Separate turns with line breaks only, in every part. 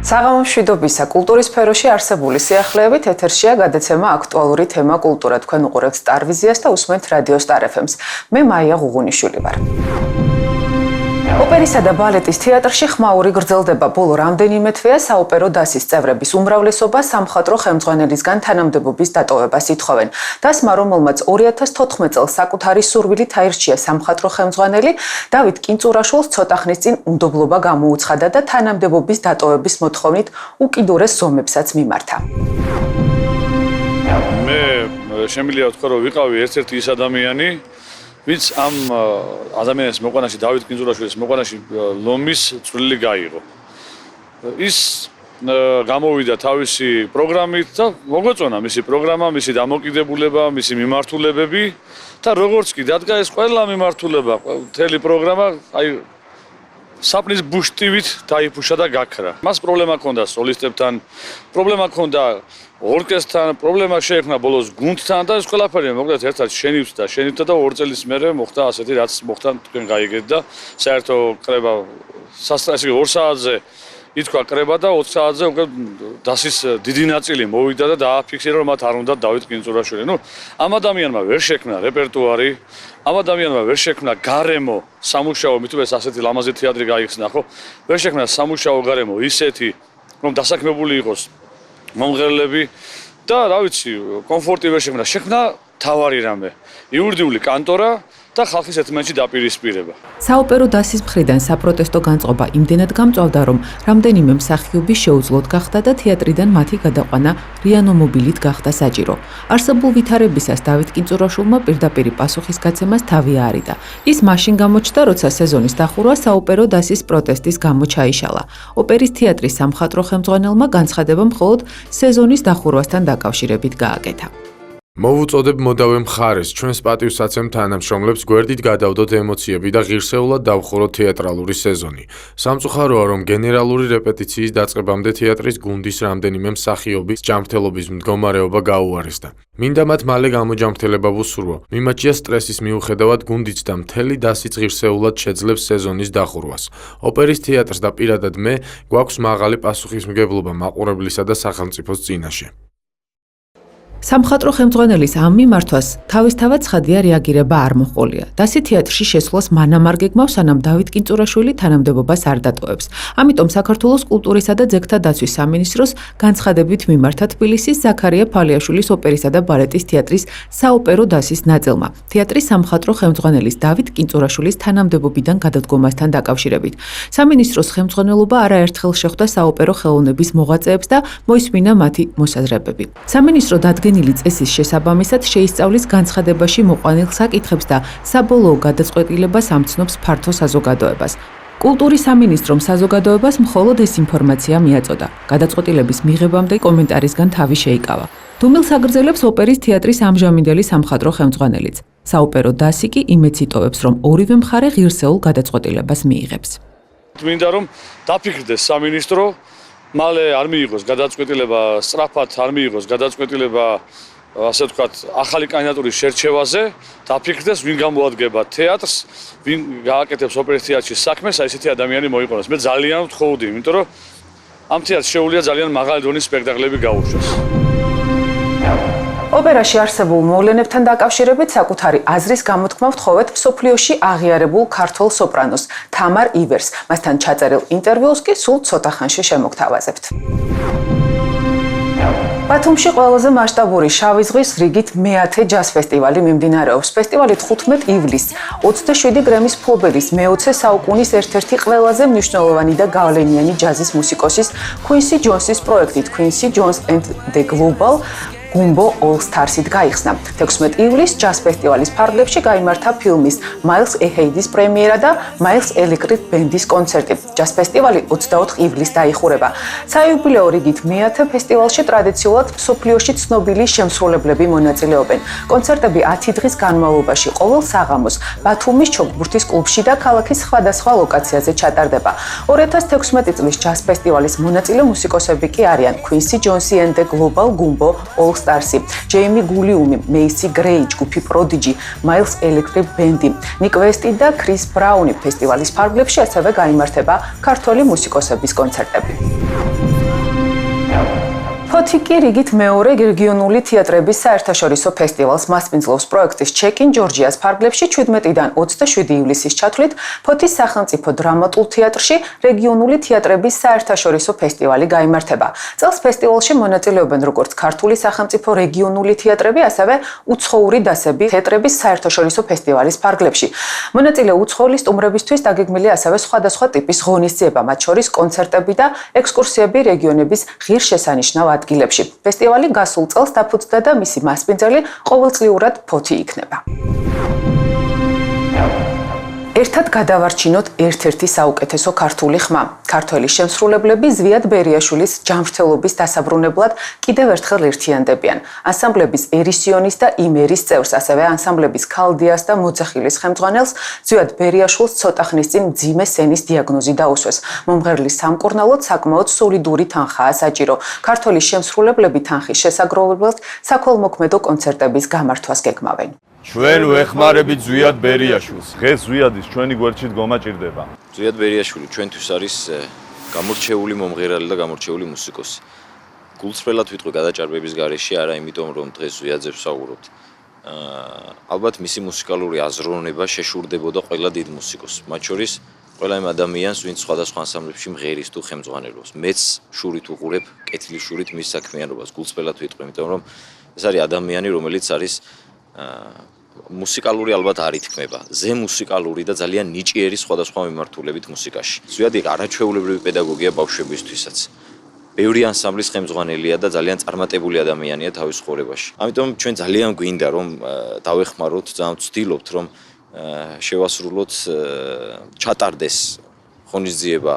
საღამო მშვიდობისა კულტურის სფეროში არსებული სიახლეებით ეთერშია გადაცემა აქტუალური თემა კულტურა. თქვენ უყურებთ Star Vizias და უსმენთ რადიო Star FM-ს. მე მაია ღუღუნიშვილი ვარ. ოპერისა და ბალეტის თეატრში ხმაური გრძელდება. ბოლო რამდენიმე თვეა საოპერო დასის წევრების უმრავლესობა სამხატვრო ხელმძღვანელისგან თანამდებობის დატოვებას ითხოვენ. დასმა, რომელმაც 2014 წელს საკუთარი სურვილით აირჩია სამხატვრო ხელმძღვანელი, დავით კინწურაშვილს ცოტა ხნის წინ უნდობლობა გამოუცხადა და თანამდებობის დატოვების მოთხოვნით უკიდურეს ზომებსაც მიმართა.
მე შემიძლია ვთქვა, რომ ვიყავი ერთ-ერთი ის ადამიანი, ვინც ამ ადამიანის მოყვანაში, დავით კინწურაშვილის მოყვანაში ლომის წვლილი გაიღო. ის გამოვიდა თავისი პროგრამით და მოგვეწონა მისი პროგრამა, მისი დამოკიდებულება, მისი მიმართულებები და როგორც კი დადგა ეს ყველა მიმართულება, მთელი პროგრამა, საპნის ბუშტივით დაიფუშა და გაქრა. მას პრობლემა ჰქონდა სოლისტებთან, პრობლემა ჰქონდა ორკესტრთან, პრობლემა შეექმნა ბოლოს გუნდთან და ეს ყველაფერი მოკლედ ერთად შენივდა და 2 წელის მერე მოხდა ასეთი რაც მოხდა თქვენ გაიგეთ და საერთო კრება სასწრაფო 2 საათზე ითქვა კრება და 20 საათზე უკვე დასის დიდი ნაწილი მოვიდა და დააფიქსირა რომ მათ არ უნდა დავით კინწურაშვილი. ამ ადამიანმა ვერ შექმნა რეპერტუარი, ამ ადამიანმა ვერ შექმნა გარემო სამუშაო, მithumეს ასეთი ლამაზი თეატრი გაიხსნა, ხო? ვერ შექმნა სამუშაო გარემო ისეთი, რომ დასაქმებული იყოს მომღერლები და რა ვიცი, კომფორტი ვერ შექმნა. შექმნა თავარი რამე, იურიდიული კანტორა და ხალხის ერთმანეთში დაპირისპირება.
საოპერო დასის მხრიდან საპროტესტო განწყობა იმდენად გამწვავდა, რომ რამდენიმე მსახიობი შეუძლოდ გახდა და თეატრიდან მათი გადაყვანა რეანიმობილით გახდა საჭირო. არსებულ ვითარებისას დავით კინწურაშვილმა პირდაპირ პასუხის გაცემას თავი აარიდა. ის მაშინ გამოჩნდა, როცა სეზონის დახურვა საოპერო დასის პროტესტის გამო ჩაიშალა. ოპერის თეატრის სამხატვრო ხელმძღვანელმა განცხადება მხოლოდ სეზონის დახურვასთან დაკავშირებით გააკეთა.
მოვუწოდებ მოდავე მხარეს, ჩვენს პატივსაცემ თანამშრომლებს გვერდით გადავდოთ ემოციები და ღირსეულად დავხუროთ თეატრალური სეზონი. სამწუხაროა, რომ გენერალური რეპეტიციის დაწყებამდე თეატრის გუნდის რამდენიმე მსახიობის ჯანმრთელობის მდგომარეობა გაუარესდა. მინდა მათ მალე გამოჯანმრთელება ვუსურვო. მიმაჩნია სტრესის მიუხედავად გუნდიც და მთელი დასიც ღირსეულად შეძლებს სეზონის დახურვას. ოპერის თეატრს და პირადად მე გვაქვს მაღალი პასუხისმგებლობა მაყურებლისა და სახელმწიფოს წინაშე. სამხატვრო ხელმძღვანელის ამ მიმართვას თავისთავად ცხადია რეაგირება არ მოჰყოლია. დასი თეატრში შესვლას მანამ არ გეგმავს, სანამ დავით კინწურაშვილი თანამდებობას არ დატოვებს. ამიტომ საქართველოს კულტურისა და ძეგლთა დაცვის სამინისტროს განცხადებით მიმართა თბილისის ზაქარია ფალიაშვილის ოპერისა და ბალეტის თეატრის საოპერო დასის ნაწილმა. თეატრის სამხატვრო ხელმძღვანელის დავით კინწურაშვილის თანამდებობიდან გადადგომასთან დაკავშირებით. სამინისტროს ხელმძღვანელობა არაერთხელ შეხვდა საოპერო ხელოვნების მოღვაწეებს და მოისმინა მათი მოსაზრებები. სამინისტრო წესის შესაბამისად შეისწავლის განცხადებაში მოყვანილ საკითხებს და საბოლოო გადაწყვეტილებას ამცნობს ფართო საზოგადოებას. კულტურის სამინისტრომ საზოგადოებას მხოლოდ ეს ინფორმაცია მიაწოდა. გადაწყვეტილების მიღებამდე კომენტარისგან თავი შეიკავა. დუმილს აგრძელებს ოპერის თეატრის ამჟამინდელი სამხატვრო ხელმძღვანელიც. საოპერო დასი კი იმედს იტოვებს, რომ ორივე მხარე ღირსეულ გადაწყვეტილებას მიიღებს.
მინდა რომ დაფიქრდეს სამინისტრო, მალე არ მიიღოს გადაწყვეტილება, სწრაფად არ მიიღოს გადაწყვეტილება, ასე ვთქვათ, ახალი კანდიდატურის შერჩევაზე, დაფიქრდეს, ვინ გამოადგება თეატრს, ვინ გააკეთებს ოპერის თეატრში საქმეს, აი ესეთი ადამიანი მოიყოლოს. მე ძალიან ვთხოვდი, იმიტომ რომ ამ თეატრს შეუძლია ძალიან მაღალი დონის სპექტაკლები გაუშვას.
ოპერაში არსებულ მოვლენებთან დაკავშირებით საკუთარი აზრის გამოთქმა ვთხოვეთ მსოფლიოში აღიარებულ ქართველ სოპრანოს თამარ ივერს. მასთან ჩაწერილ ინტერვიუს კი სულ ცოტა ხანში შემოგთავაზებთ. ბათუმში ყველაზე მასშტაბური შავი ზღვის რიგით მე-10 ჯაზ ფესტივალი მიმდინარეობს. ფესტივალი 15 ივლისს 27 გრემის მფლობელის მე-20 საუკუნის ერთ-ერთი ყველაზე მნიშვნელოვანი და გავლენიანი ჯაზის მუსიკოსის Quincy Jones-ის პროექტით Quincy Jones and the Global გუმბო All Stars-ით გაიხსნა. 16 ივლისს ჯაზ ფესტივალის ფარგლებში გაიმართა ფილმის Miles Ahead-ის პრემიერა და Miles Electric Band-ის კონცერტი. ჯაზ ფესტივალი 24 ივლისს დაიხურება. საიუბილეო რიგით მე-10 ფესტივალში ტრადიციულად მსოფლიოში ცნობილი შემსრულებლები მონაწილეობენ. კონცერტები 10 დღის განმავლობაში ყოველ საღამოს ბათუმის ჩოგბურთის კლუბში და ქალაქის სხვადასხვა ლოკაციაზე ჩატარდება. 2016 წლის ჯაზ ფესტივალის მონაწილე მუსიკოსები კი არიან Quincy Jones and the Global გუმბო All Stars-ი, ჯეიმი გულიუმი, მეისი გრეი, ჯგუფი პროდიჯი, Miles Electric Band-ი, ნიკ ვესტი და ქრის ბრაუნი. ფესტივალის ფარგლებში ასევე გაიმართება ქართველი მუსიკოსების კონცერტები. ფოთი კი რიგით მეორე რეგიონული თეატრების საერთაშორისო ფესტივალს მასპინძლობს პროექტის ჩეკინ ჯორჯიას ფარგლებში 17-დან 27 ივლისის ჩათვლით ფოთის სახელმწიფო დრამატულ თეატრში რეგიონული თეატრების საერთაშორისო ფესტივალი გაიმართება. წელს ფესტივალში მონაწილეობენ როგორც ქართული სახელმწიფო რეგიონული თეატრები, ასევე უცხოური დასები თეატრების საერთაშორისო ფესტივალის ფარგლებში. მონაწილე უცხოური სტუმრებისთვის დაგეგმილია ასევე სხვადასხვა ტიპის ღონისძიება, მათ შორის კონცერტები და ექსკურსიები რეგიონების ღირსშესანიშნავ ადგილებში. ფესტივალი გასულ წელს დაფუძნდა და მისი მასპინძელი ყოველწლიურად ფოთი იქნება. ერთად გადავარჩინოთ ერთ-ერთი საუკეთესო ქართული ხმა. ქართველი შემსრულებლები ზვიად ბერიაშვილის ჯამრთელობის დასაბრუნებლად კიდევ ერთხელ ერთიანდებიან. ანსამბლების ერისიონის და იმერის წევრს, ასევე ანსამბლების ქალდიას და მოძახილის ხელმძღვანელს ზვიად ბერიაშვილს ცოტა ხნის წინ მძიმე სენის დიაგნოზი დაუსვეს. მომღერლის სამკურნალოდ საკმაოდ სოლიდური თანხაა საჭირო. ქართველი შემსრულებლები თანხის შესაგროვებლად საქველმოქმედო კონცერტების გამართვას გეგმავენ.
ჩვენ ვეხმარებით ზვიად ბერიაშვილს. დღეს ზვიადის ჩვენი გვერდში დგომა ჭირდება.
ზვიად ბერიაშვილი ჩვენთვის არის გამორჩეული მომღერალი და გამორჩეული მუსიკოსი. გულწრფელად ვიტყვი გადაჭარბების გარეშე, არა იმიტომ რომ დღეს ზვიადზე ვსაუბრობთ. ალბათ მისი მუსიკალური აზროვნება შეშურდებოდა ყველა დიდ მუსიკოსს, მათ შორის ყველა იმ ადამიანს, ვინც სხვადასხვა ანსამბლებში მღერის თუ ხელმძღვანელობს. მეც შურით უყურებ, კეთილი შურით მის საქმიანობას, გულწრფელად ვიტყვი, იმიტომ რომ ეს არის ადამიანი, რომელიც არის მუსიკალური ალბათ არ ითქმება, ზე მუსიკალური და ძალიან ნიჭიერი სხვადასხვა მიმართულებით მუსიკაში. ზვიადი არაჩვეულებრივი პედაგოგია ბავშვებისთვისაც. ბევრი ანსამბლის ხელმძღვანელია და ძალიან წარმატებული ადამიანია თავის ცხოვრებაში. ამიტომ ჩვენ ძალიან გვინდა რომ დავეხმაროთ, ძალიან ვცდილობთ რომ შევასრულოთ ჩატარდეს ღონისძიება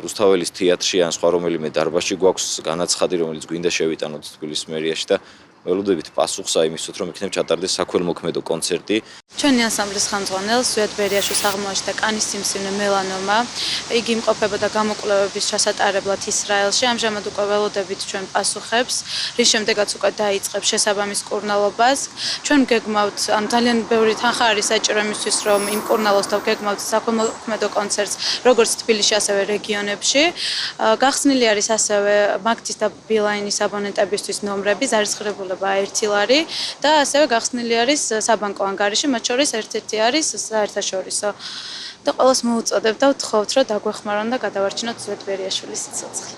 რუსთაველის თეატრში ან სხვა რომელიმე დარბაზში. გვაქვს განაცხადი, რომელიც გვინდა შევიტანოთ თბილისის მერიაში და ველოდებით პასუხს აიმისოთ, რომ იქნებ ჩატარდეს საქველმოქმედო კონცერტი.
ჩვენი ანსამბლის ხელმძღვანელს ზვიად ბერიაშვილს აღმოაჩნდა კანის სიმსივნე მელანომა. იგი იმყოფებოდა გამოკვლევების ჩასატარებლად ისრაელში. ამჟამად უკვე ველოდებით ჩვენ პასუხებს, რის შემდეგაც უკვე დაიწყებს შესაბამის კურნალობას. ჩვენ გეგმავთ, ძალიან ბევრი თანხა არის საჭირო იმისთვის, რომ იმ კურნალოს დავგეგმავთ საქველმოქმედო კონცერტს, როგორც თბილისში, ასევე რეგიონებში. გახსნილი არის ასევე მაგთის და ბილაინის აბონენტებისთვის ნომრები, ზარისხირებული ერთი ლარი და ასევე გახსნილი არის საბანკო ანგარიში, მათ შორის ერთ-ერთი არის საერთაშორისო. და ყველას მოუწოდებ და ვთხოვთ, რომ დაგვეხმარონ და გადავარჩინოთ ზვიად ბერიაშვილის სიცოცხლე.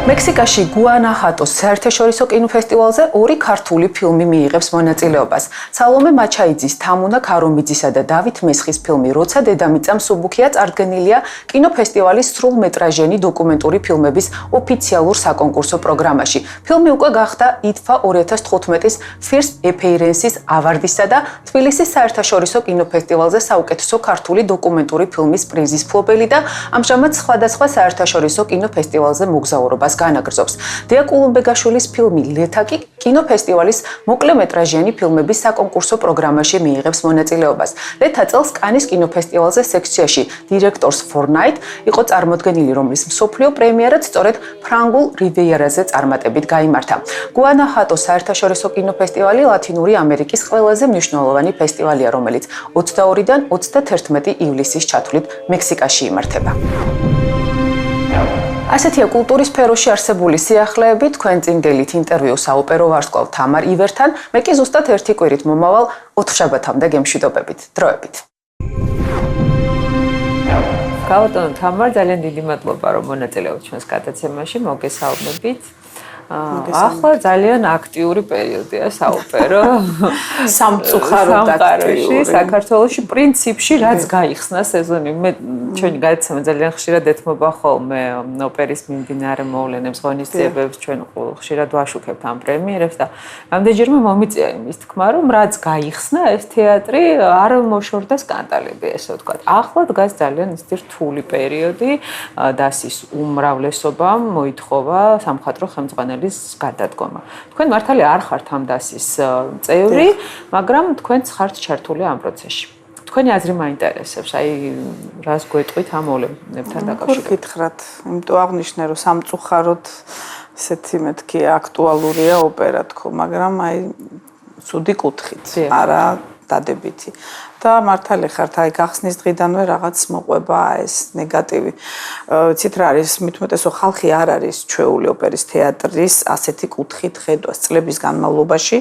მექსიკაში გუანაჰატოს საერთაშორისო კინოფესტივალზე ორი ქართული ფილმი მიიღებს მონაწილეობას. სალომე მაჩაიძის, თამუნა ქარომიძისა და დავით მესხის ფილმი როცა დედამიწა მსუბუქია წარდგენილია კინოფესტივალის სრულმეტრაჟიანი დოკუმენტური ფილმების ოფიციალურ საკონკურსო პროგრამაში. ფილმი უკვე გახდა IDFA 2015-ის First Appearance-ის ავარდისა და თბილისის საერთაშორისო კინოფესტივალზე საუკეთესო ქართული დოკუმენტური ფილმის პრიზის მფლობელი და ამჟამად სხვადასხვა საერთაშორისო კინოფესტივალზე მოგზაურობას განაგრძობს. დია კულუმბეგაშვილის ფილმი ლეთაკი კინოფესტივალის მოკლემეტრაჟიანი ფილმების საკონკურსო პროგრამაში მიიღებს მონაწილეობას. ლეთა წელს კანის კინოფესტივალზე სექციაში Directors for Night იყო წარმოდგენილი, რომლის მსოფლიო პრემიერაც სწორედ ფრანგულ რივიერაზე წარმატებით გაიმართა. გუანაჰატოს საერთაშორისო კინოფესტივალი ლათინური ამერიკის ყველაზე მნიშვნელოვანი ფესტივალია, რომელიც 22-დან 31 ივლისის ჩათვლით მექსიკაში იმართება. ასეთია კულტურის სფეროში არსებული სიახლეები. თქვენ წინ გელით ინტერვიუ საოპერო ვარსკვლავ თამარ ივერთან. მე კი ზუსტად ერთი კვირით მომავალ 4 შაბათამდე გემშვიდობებით. დროებით.
გავატონო თამარ, ძალიან დიდი მადლობა რომ მონაწილეობთ ჩვენს გადაცემაში. მოგესალმებით. ახლა ძალიან აქტიური პერიოდია საოპერო
სამწუხაროდ აქტიური
საქართველოში პრინციპში რაც გაიხსნა სეზონი. მე ჩვენი გადაცემა ძალიან ხშირად ეთმობა ხოლმე ოპერის მიმდინარე მოვლენებს, ღონისძიებებს, ჩვენ ხშირად ვაშუქებთ ამ პრემიერებს და რამდენჯერმე მომიწია იმის თქმა, რომ რაც გაიხსნა ეს თეატრი არ მოშორდა სკანდალები, ესე ვთქვათ. ახლა დგას ძალიან ისეთი რთული პერიოდი, დასის უმრავლესობამ მოითხოვა სამხატვრო ხელმძღვანელის გადადგომა. თქვენ მართალი არ ხართ ამ დასის წევრი, მაგრამ თქვენც ხართ ჩართული ამ პროცესში. თქვენი აზრი მაინტერესებს, აი რას გვეტყვით ამ მოვლენებთან დაკავშირებით?
გითხრათ, იმიტომ აღნიშნე რომ სამწუხაროდ ესეთი მეთქი აქტუალურია ოპერა თქო, მაგრამ აი ცუდი კუთხით, არა დადებითი. და მართალი ხართ, აი გახსნის დღიდანვე რაღაც მოყვება ეს ნეგატივი. იცით რა არის, მით უმეტესო ხალხი არ არის ჩვეული ოპერის თეატრის ასეთი კუთხით ხედვა წლების განმავლობაში.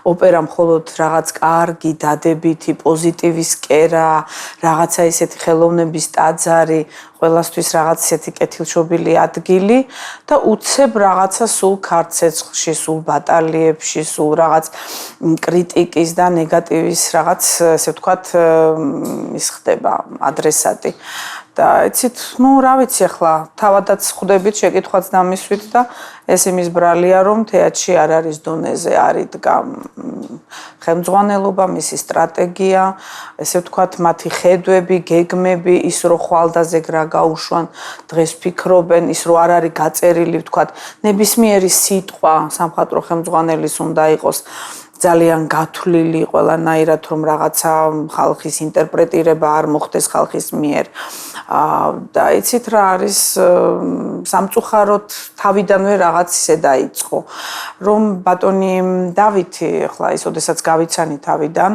ოპერა მხოლოდ რაღაც კარგი, დადებითი, პოზიტივის კერა, რაღაცა ისეთი ხელოვნების ტაძარი, ყველასთვის რაღაც ისეთი კეთილშობილი ადგილი და უცებ რაღაცა სულ ქარცეცხლში, სულ ბატალიებში, სულ რაღაც კრიტიკის და ნეგატივის რაღაც, ესე ვთქვათ, ის ხდება ადრესატი. და იცით, რა ვიცი ახლა, თავადაც ხვდებით, შეკითხვაც დამისვით და ეს იმის ბრალია, რომ თეატრში არ არის დონეზე, არ იდგა ხელმძღვანელობა, მისი სტრატეგია, ესე ვთქვათ, მათი ხედვები, გეგმები, ის რო ხვალდაზე რა გაუშვან, დღეს ფიქრობენ, ის რო არ არის გაწერილი, ვთქვათ, ნებისმიერი სიტყვა სამხატვრო ხელმძღვანელის უნდა იყოს ძალიან გათვლილი ყველანაირად, რომ რაღაცა ხალხის ინტერპრეტირება არ მოხდეს ხალხის მიერ. და იცით რა არის, სამწუხაროდ თავიდანვე რაღაც ისე დაიწყო, რომ ბატონი დავითი, ახლა ის ოდესაც გავიცანი თავიდან,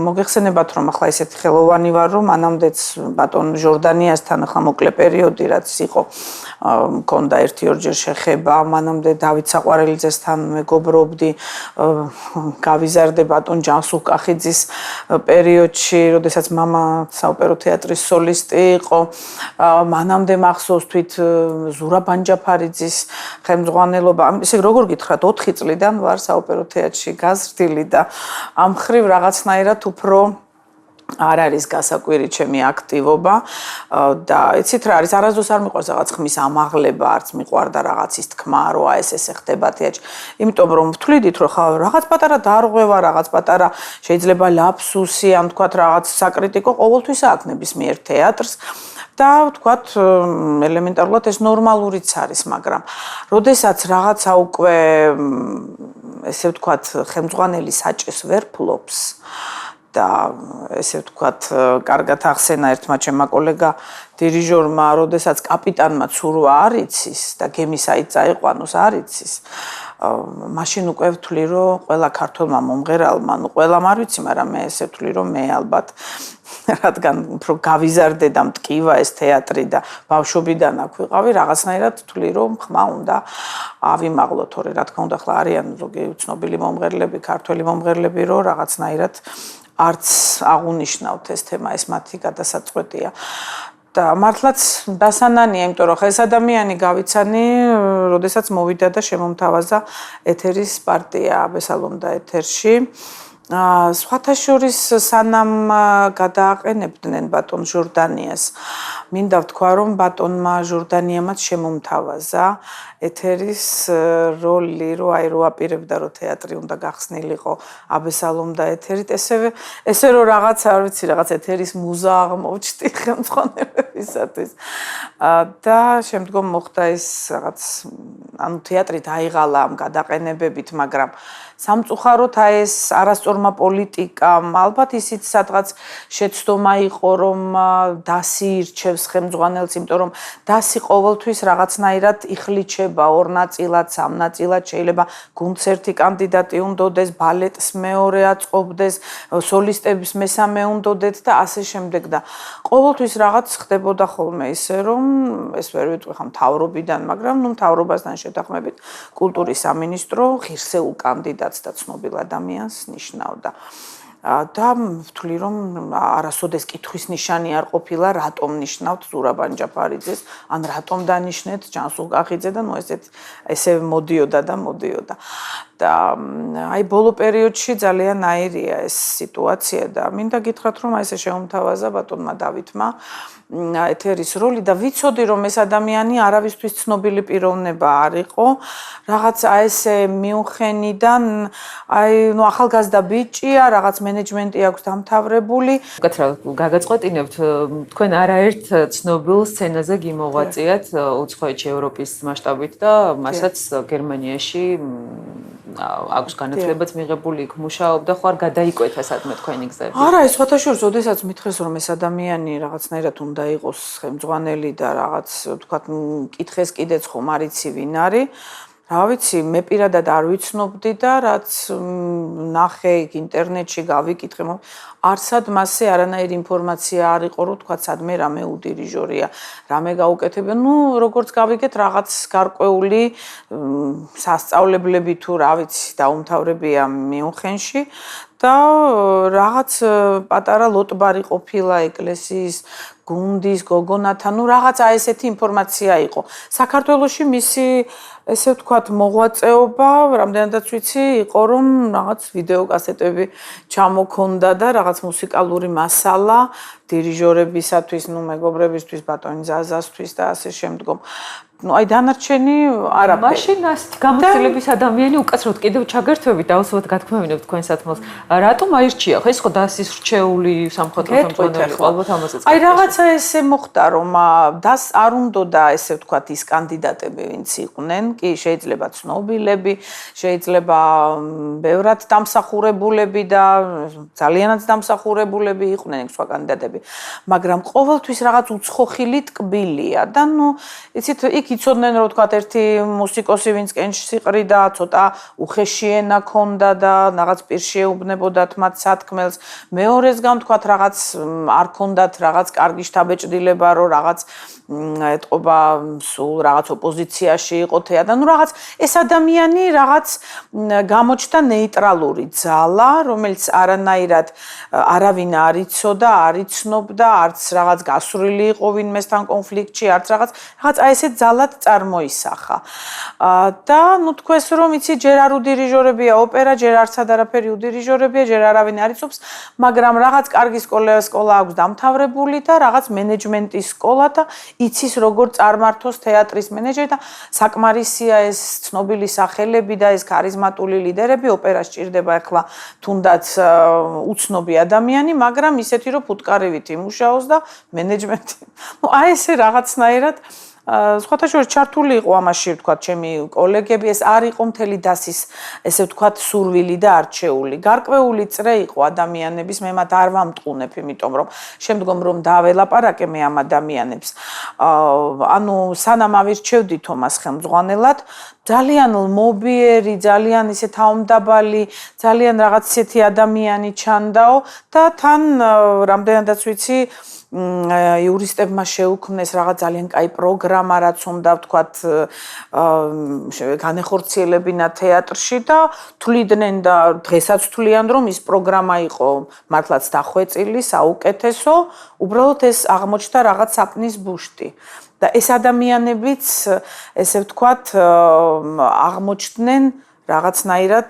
მოგეხსენებათ, რომ ახლა ისეთი ხელოვანი ვარ, რომ მანამდეც ბატონ ჟორდანიასთან ახლა მოკლე პერიოდი რაც იყო, მქონდა 1-2 შეხება, მანამდე დავით საყვარელიძესთან მეგობრობდი, გავიზარდე ბატონ ჯანსუღ კახიძის პერიოდში, როდესაც მამა საოპერო თეატრის სოლისტი იყო, მანამდე მახსოვს თვით ზურა ბანჯაფარიძის ხელმძღვანელობა. ისე როგორ გითხრათ, 4 წლიდან ვარ საოპერო თეატრში გაზრდილი და ამ ხრივ რაღაცნაირად უფრო არ არის გასაკვირი ჩემი აქტივობა და იცით რა არის, არასდროს არ მიყვარს რაღაც ხმის ამაღლება, არც მიყვარდა რაღაცის თქმა, რომ აი ეს ხდება თეატრში. იმიტომ რომ ვთვლიდით, რომ ხა რაღაც პატარა დარღვევა, რაღაც პატარა შეიძლება ლაფსუსი, ან თქვათ რაღაც საკრიტიკო ყოველთვის აქვს ნებისმიერ თეატრს. და ვთქვათ, ელემენტარულად ეს ნორმალურიც არის, მაგრამ როდესაც რაღაცა უკვე ესე ვთქვათ, ხელმძღვანელი საჭეს ვერ ფლობს და ესე ვთქვათ, კარგად ახსენა ერთმა ჩემმა კოლეგა დირიჟორმა, როდესაც კაპიტანმა ცურვა არ იცის და გემისაით წაიყვანოს არ იცის, მაშინ უკვე ვთვლი, რომ ყველა ქართველმა მომღერალმა, ყველამ არ ვიცი, მაგრამ მე ესე ვთვლი, რომ მე ალბათ რადგან უფრო გავიზარდე და მტკივა ეს თეატრი და ბავშვობიდან აქ ვიყავი, რაღაცნაირად ვთვლი, რომ ხმა უნდა ავიმაღლო, თორე რა თქმა უნდა, ახლა არიან ზოგი ცნობილი მომღერლები, ქართველი მომღერლები, რომ რაღაცნაირად არც აღუნიშნავთ ეს თემა, ეს მათი გადასაწყვეტია. და მართლაც დასანანია, იმიტომ რომ ეს ადამიანი გავიცანი, როდესაც მოვიდა და შემომთავაზა ეთერის პარტია აბესალომდა ეთერში. სხვათა შორის სანამ გადააყენებდნენ ბატონ ჟორდანიას, მინდა ვთქვა, რომ ბატონმა ჟორდანიამაც შემომთავაზა ეთერის როლი, რომ აი რო აპირებდა, რომ თეატრი უნდა გახსნილიყო აბესალომდა ეთერით, ესე რომ რაღაც არ ვიცი, რაღაც ეთერის მუზა აღმოჩნდი ხელმძღვანელებისათვის. და შემდგომ მოხდა ის რაღაც, ანუ თეატრი დაიღალა ამ გადაყენებებით, მაგრამ სამწუხაროდ აი ეს არასწორმა პოლიტიკამ, ალბათ ისიც სადღაც შეცდომა იყო, რომ დასი ირჩევს ხელმძღვანელს, იმიტომ რომ დასი ყოველთვის რაღაცნაირად იხლიჩება 2 ნაწილად, 3 ნაწილად, შეიძლება გუნდს 1 კანდიდატი უნდოდეს, ბალეტს მეორე აწყობდეს, სოლისტების მესამე უნდოდეთ და ასე შემდეგ და ყოველთვის რაღაც ხდებოდა ხოლმე ისე, რომ ეს ვერ ვიტყვი ხა მთავრობიდან, მაგრამ ნუ მთავრობასთან შეთანხმებით კულტურის სამინისტრო ღირსეულ კანდიდატს და ცნობილ ადამიანს ნიშნავდა. და ვთვლი, რომ არასოდეს კითხვის ნიშანი არ ყოფილა, რატომ ნიშნავთ ზურა ბანჯაფარიძეს, ან რატომ დანიშნეთ ჯანსუღ კახიძე და ნუ ესე მოდიოდა. და აი ბოლო პერიოდში ძალიან აირია ეს სიტუაცია და მინდა გითხრათ, რომ აი ესე შემომთავაზა ბატონმა დავითმა ეთერის როლი და ვიცოდი, რომ ეს ადამიანი არავისთვის ცნობილი პიროვნება არ იყო, რაღაც აი ესე მიუნხენიდან, აი ნუ ახალგაზრდა ბიჭია, რაღაც მენეჯმენტი აქვს დამთავრებული.
გაგაწყვეტინებთ, თქვენ არაერთ ცნობილ სცენაზე გიმოღვაწიათ უცხოეთში, ევროპის მასშტაბით და მასაც გერმანიაში აქვს განათლებაც მიღებული, იქ მუშაობდა, ხო არ გადაიკვეთა სადმე თქვენი გზები?
არა, ეს სხვათა შორის, ოდესაც მითხრეს, რომ ეს ადამიანი რაღაცნაირად უნდა იყოს ხელმძღვანელი და რაღაც, ვთქვათ, კითხეს კიდეც ხომ არ იცი ვინ არის. რა ვიცი, მე პირადად არ ვიცნობდი და რაც ნახე ინტერნეტში გავიკითხე, არსად მასზე არანაირი ინფორმაცია არ იყო, რომ თქვა სადმე რამე უდირიჟორია, რამე გაუკეთებია. როგორც გავიგეთ, რაღაც გარკვეული სასწავლებლები თუ რა ვიცი, დაუმთავრებია მიუნხენში და რაღაც პატარა ლოტბარი ყოფილა ეკლესიის გუნდის გოგონათა, რაღაცა ესეთი ინფორმაცია იყო. საქართველოში მისი ესე ვთქვათ მოღვაწეობა, რამდენადაც ვიცი, იყო რომ რაღაც ვიდეოკასეტები ჩამოქონდა და რაღაც მუსიკალური მასალა დირიჟორებისათვის, მეგობრებისთვის, ბატონი ზაზასთვის და ასე შემდგომ. აი დანარჩენი არაფერი.
მაშინ ასეთი გამოცდილების ადამიანი უკაცრავად კიდევ ჩაგერთვებით და უცბად გათქმევინებ თქვენ სათმელს. რატომ აირჩია? ხო ეს ხო დასის რჩეული სამხატვრო ხელმძღვანელი ალბათ ამასაც.
აი რაღაცა ესე მოხდა რომ დას არ უნდოდა ესე ვთქვათ ის კანდიდატები ვინც იყვნენ, კი შეიძლება ცნობილები, შეიძლება ბევრად დამსახურებულები და ძალიანაც დამსახურებულები იყვნენ ეგ სხვა კანდიდატები. მაგრამ ყოველთვის რაღაც უცხოხილი ტკბილია და იცით იქ იცოდნენ რომ ვთქვათ ერთი მუსიკოსი ვინც კენჭს იყრიდა, ცოტა უხეში ენა ქონდა და რაღაც პირში ეუბნებოდათ მათ სათქმელს. მეორესგან ვთქვათ რაღაც არ ქონდათ რაღაც კარგი შთაბეჭდილება რომ რაღაც ეტყობა სულ რაღაც ოპოზიციაში იყო თეატრ და რაღაც ეს ადამიანი რაღაც გამოჩნდა ნეიტრალური ძალა, რომელიც არანაირად არავინ არ იცოდა, არ იცნობდა, არც რაღაც გასვრილი იყო ვინმესთან კონფლიქტში, არც რაღაც აი ესე ძალად წარმოისახა. და თქვენს რომ იცი ჯერ არ უდირიჟორებია ოპერა, ჯერ არცად არაფერი უდირიჟორებია, ჯერ არავინ არ იცობს, მაგრამ რაღაც კარგი სკოლა აქვს დამთავრებული და რაღაც მენეჯმენტის სკოლა და იცის როგორ წარმართოს თეატრის მენეჯერი და საკმარისია ეს ცნობილი სახელები და ეს ქარიზმატული ლიდერები ოპერას ჭირდება ახლა თუნდაც უცნობი ადამიანი, მაგრამ ისეთი რომ ფუტკარივით იმუშაოს და მენეჯმენტი. აი ესე რაღაცნაირად სხვათა შორის ჩართული იყო ამაში ვთქვათ ჩემი კოლეგები, ეს არ იყო მთელი დასის ესე ვთქვათ სურვილი და არჩეული. გარკვეული წრე იყო ადამიანების, მე მათ არ ვამტყუნებ, იმიტომ რომ შემდგომ რომ დაველაპარაკე მე ამ ადამიანებს. ანუ სანამ ავირჩევდი თომას ხელმძღვანელად, ძალიან ლმობიერი, ძალიან ისე თავმდაბალი, ძალიან რაღაც ისეთი ადამიანი ჩანდაო და თან რამდენადაც ვიცი იურისტებმა შეუქმნეს რაღაც ძალიან კაი პროგრამა, რაც უნდა ვთქვათ განეხორციელებინა თეატრში და თვლიდნენ და დღესაც თვლიან რომ ის პროგრამა იყო მართლაც დახვეწილი, საუკეთესო, უბრალოდ ეს აღმოჩნდა რაღაც საპნის ბუშტი. და ეს ადამიანებიც ესე ვთქვათ აღმოჩნდნენ რაღაცნაირად